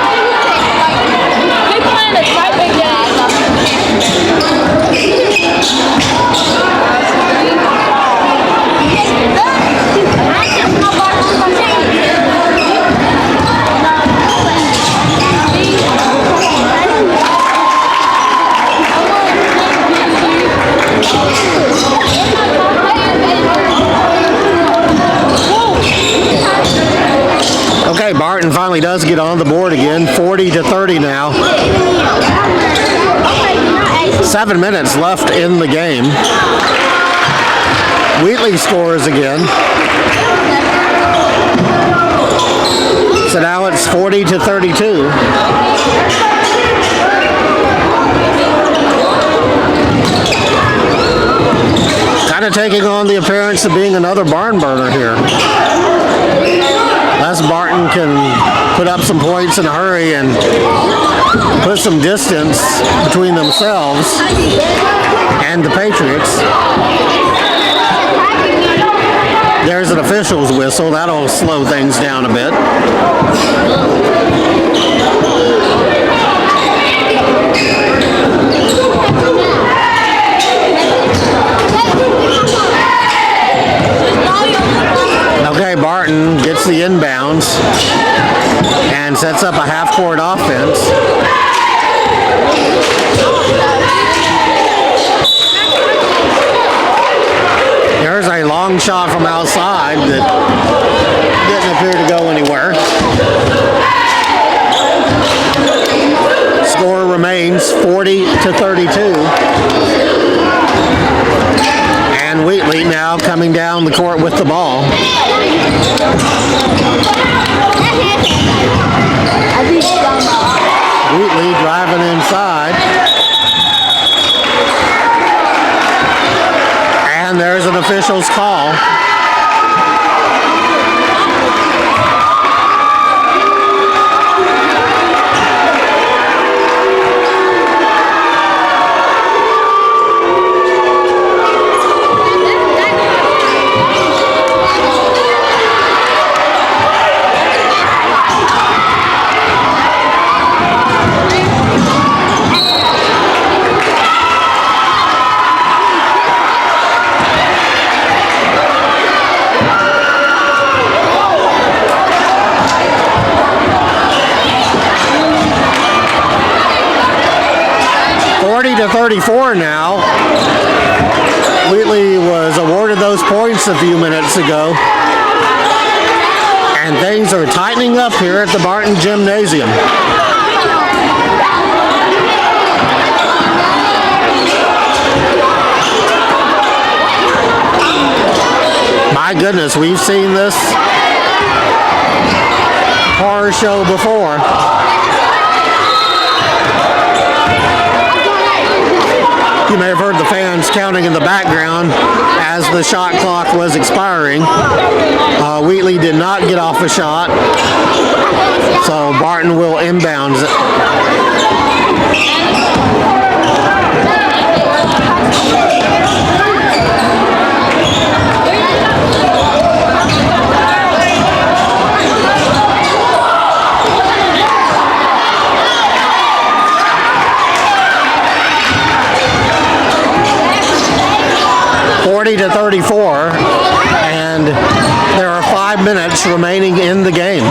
Okay, Barton finally does get on the board again, 40-30 now. 7 minutes left in the game. Wheatley scores again. So now it's 40-32. Kind of taking on the appearance of being another barn burner here. Unless Barton can put up some points in a hurry and put some distance between themselves and the Patriots. There's an official's whistle. That'll slow things down a bit. Okay, Barton gets the inbounds and sets up a half-court offense. There's a long shot from outside that didn't appear to go anywhere. Score remains 40-32. And Wheatley now coming down the court with the ball. Wheatley driving inside. And there's an official's call. To 34 now. Wheatley was awarded those points a few minutes ago. And things are tightening up here at the Barton Gymnasium. My goodness, we've seen this horror show before. You may have heard the fans counting in the background as the shot clock was expiring. Wheatley did not get off a shot, so Barton will inbounds it. 40-34, and there are 5 minutes remaining in the game.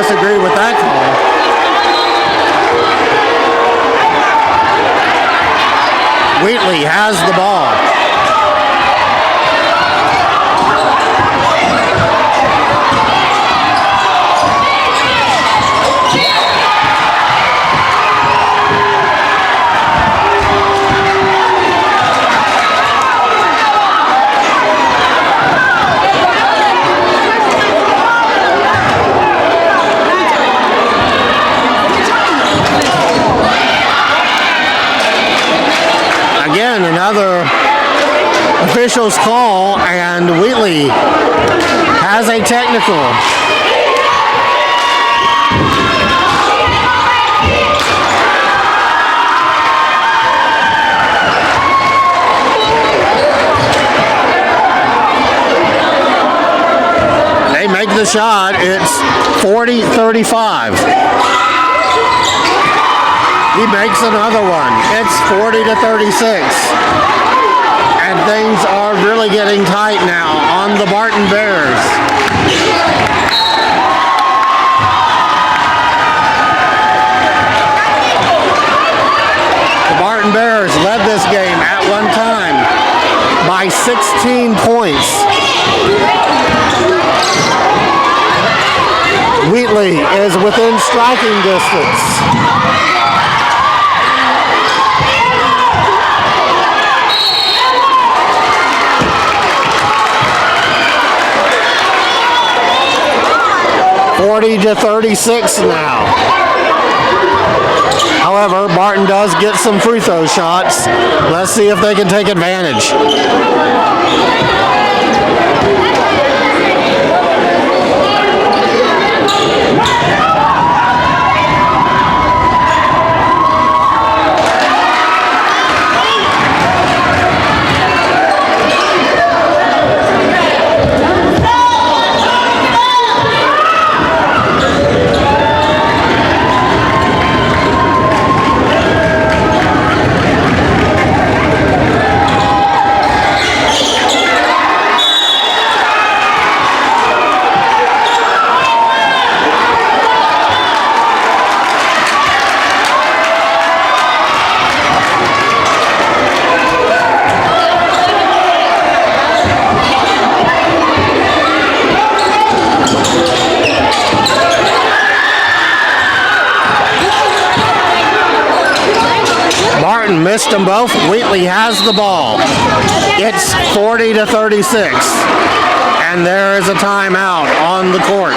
Disagree with that call. Wheatley has the ball. Again, another official's call, and Wheatley has a technical. They make the shot. It's 40-35. He makes another one. It's 40-36. And things are really getting tight now on the Barton Bears. The Barton Bears led this game at one time by 16 points. Wheatley is within striking distance. (40-36) now. However, Barton does get some free throw shots. Let's see if they can take advantage. Missed them both. Wheatley has the ball. It's 40-36, and there is a timeout on the court.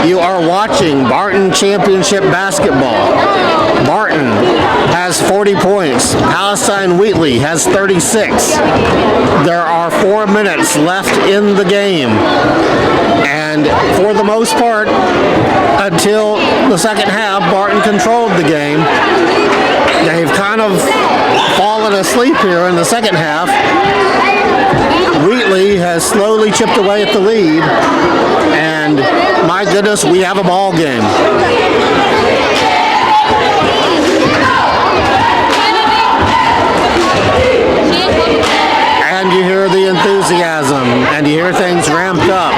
You are watching Barton Championship Basketball. Barton has 40 points. Palestine Wheatley has 36. There are 4 minutes left in the game. And for the most part, until the second half, Barton controlled the game. They've kind of fallen asleep here in the second half. Wheatley has slowly chipped away at the lead, and my goodness, we have a ball game. And you hear the enthusiasm, and you hear things ramped up.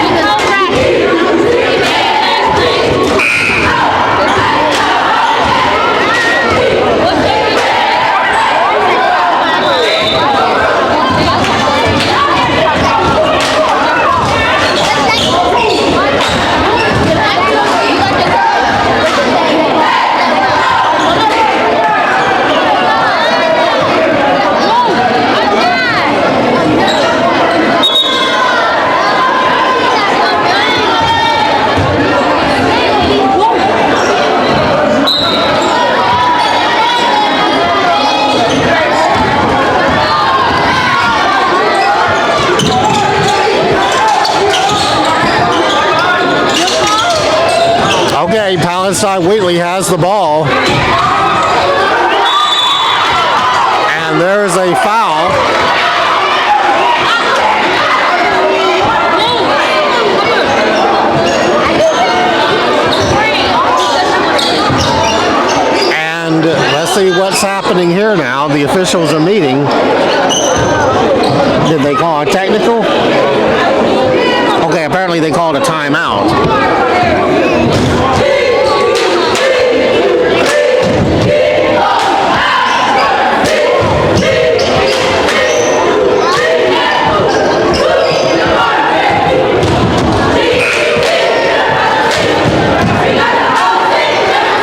Palestine Wheatley has the ball. And there's a foul. And let's see what's happening here now. The officials are meeting. Did they call a technical? Okay, apparently they called a timeout.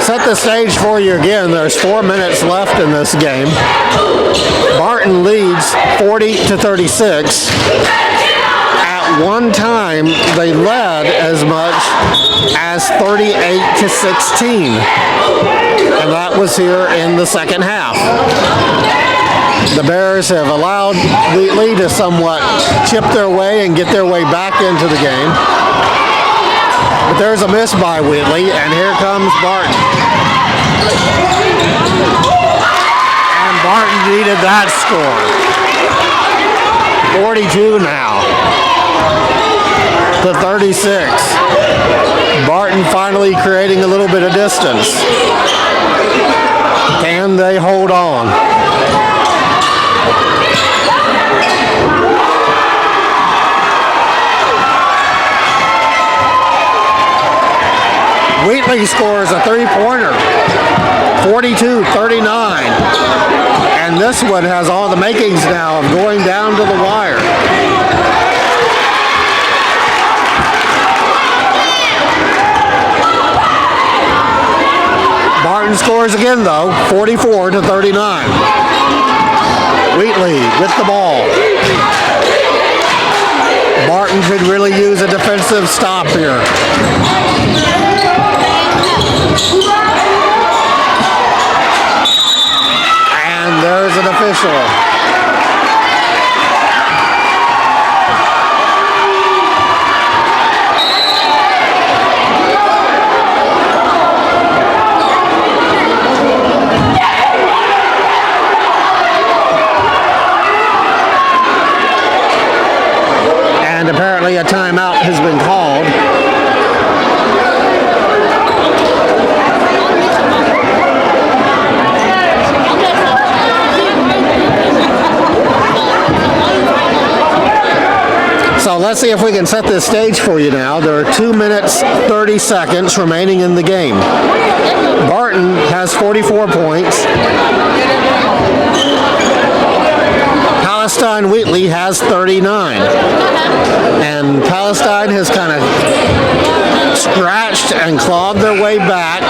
Set the stage for you again. There's 4 minutes left in this game. Barton leads 40-36. At one time, they led as much as 38-16. And that was here in the second half. The Bears have allowed Wheatley to somewhat chip their way and get their way back into the game. But there's a miss by Wheatley, and here comes Barton. And Barton needed that score. 42 now to 36. Barton finally creating a little bit of distance. Can they hold on? Wheatley scores a three-pointer, 42-39. And this one has all the makings now of going down to the wire. Barton scores again though, 44-39. Wheatley with the ball. Barton could really use a defensive stop here. And there's an official. And apparently a timeout has been called. So let's see if we can set this stage for you now. There are 2 minutes, 30 seconds remaining in the game. Barton has 44 points. Palestine Wheatley has 39. And Palestine has kind of scratched and clawed their way back.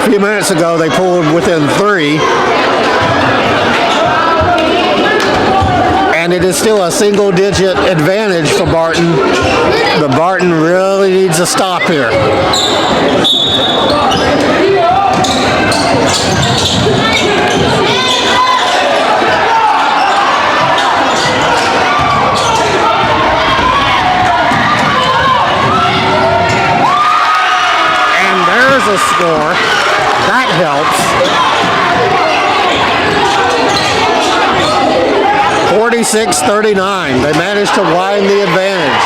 A few minutes ago they pulled within 3. And it is still a single-digit advantage for Barton. But Barton really needs a stop here. And there's a score. That helps. 46-39. They managed to widen the advantage.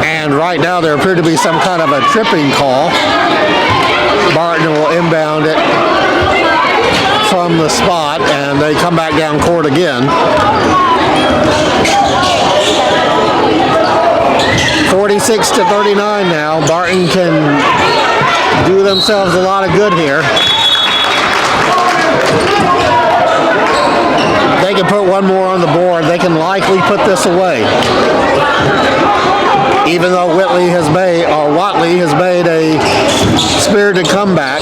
And right now there appeared to be some kind of a tripping call. Barton will inbound it from the spot, and they come back down court again. 46-39 now. Barton can do themselves a lot of good here. They can put one more on the board. They can likely put this away. Even though Watley has made a spirited comeback.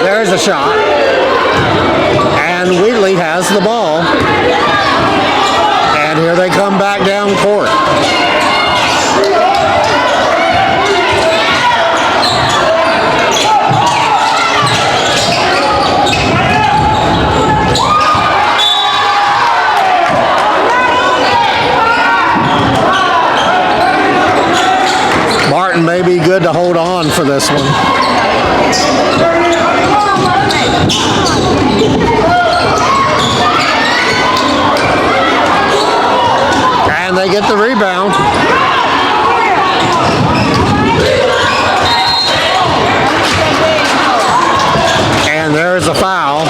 There's a shot. And Wheatley has the ball. hold on for this one. And they get the rebound. And there's a foul.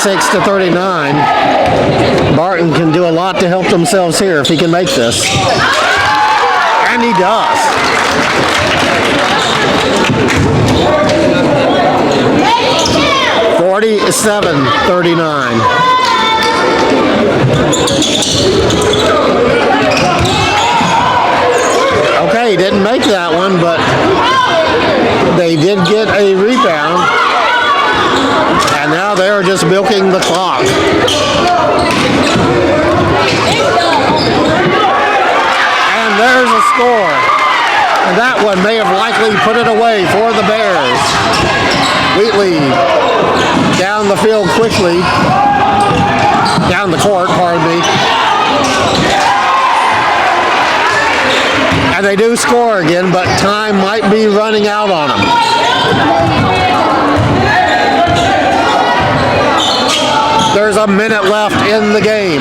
To 39. Barton can do a lot to help themselves here if he can make this. And he does. (47-39). Okay, didn't make that one, but they did get a rebound. And now they're just milking the clock. And there's a score. And that one may have likely put it away for the Bears. Wheatley down the field quickly. Down the court, pardon me. And they do score again, but time might be running out on them. There's a minute left in the game. 49,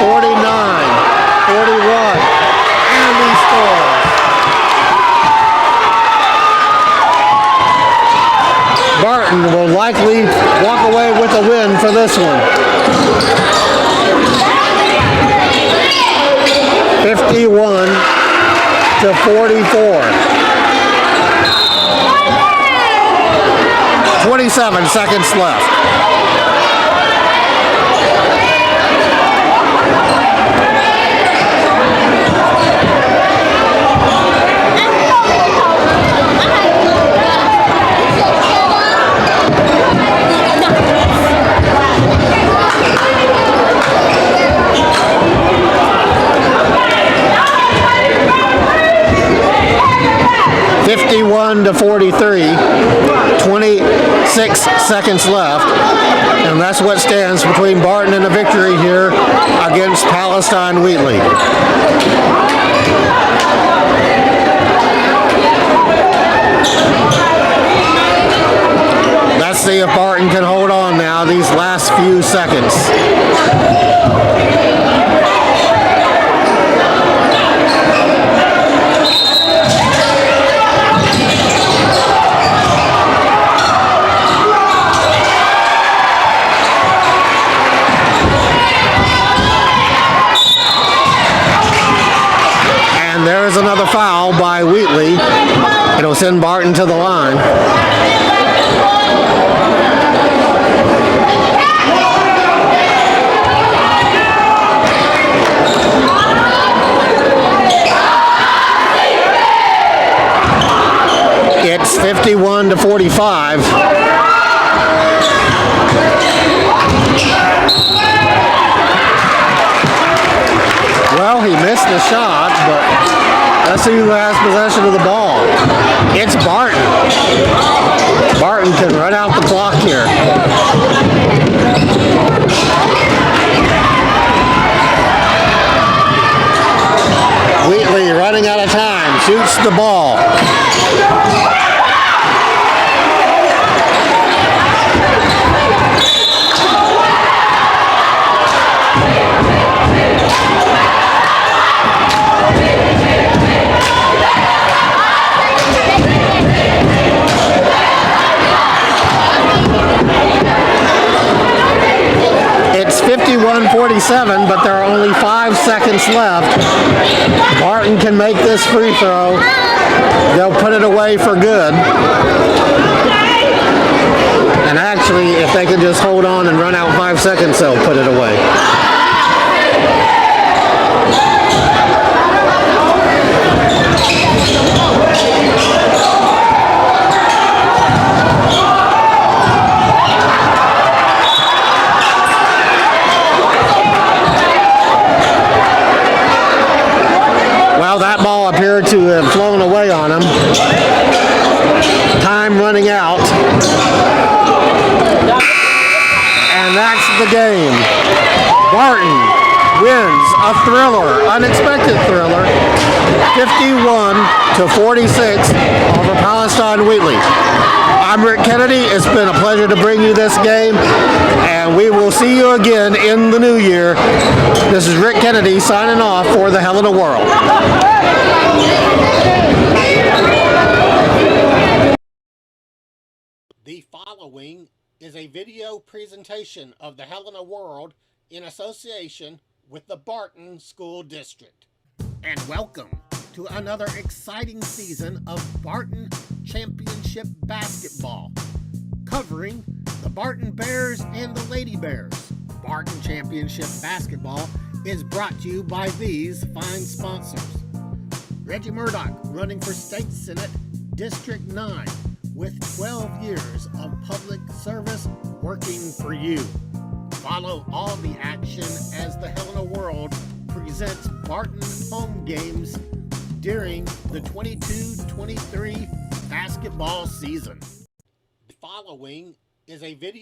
41, and he scores. Barton will likely walk away with a win for this one. 51-44. 27 seconds left. To 43, 26 seconds left, and that's what stands between Barton and a victory here against Palestine Wheatley. Let's see if Barton can hold on now these last few seconds. There's another foul by Wheatley. It'll send Barton to the line. It's 51-45. Well, he missed the shot, but let's see who has possession of the ball. It's Barton. Barton can run out the clock here. Wheatley running out of time, shoots the ball. It's 51-47, but there are only 5 seconds left. Barton can make this free throw. They'll put it away for good. And actually, if they can just hold on and run out 5 seconds, they'll put it away. appear to have flown away on them. Time running out. And that's the game. Barton wins a thriller, unexpected thriller, 51-46 over Palestine Wheatley. I'm Rick Kennedy. It's been a pleasure to bring you this game, and we will see you again in the new year. This is Rick Kennedy signing off for the Helena World. The following is a video presentation of the Helena World in association with the Barton School District. And welcome to another exciting season of Barton Championship Basketball, covering the Barton Bears and the Lady Bears. Barton Championship Basketball is brought to you by these fine sponsors. Reggie Murdoch, running for State Senate, District 9, with 12 years of public service working for you. Follow all the action as the Helena World presents Barton home games during the 22-23 basketball season. The following is a video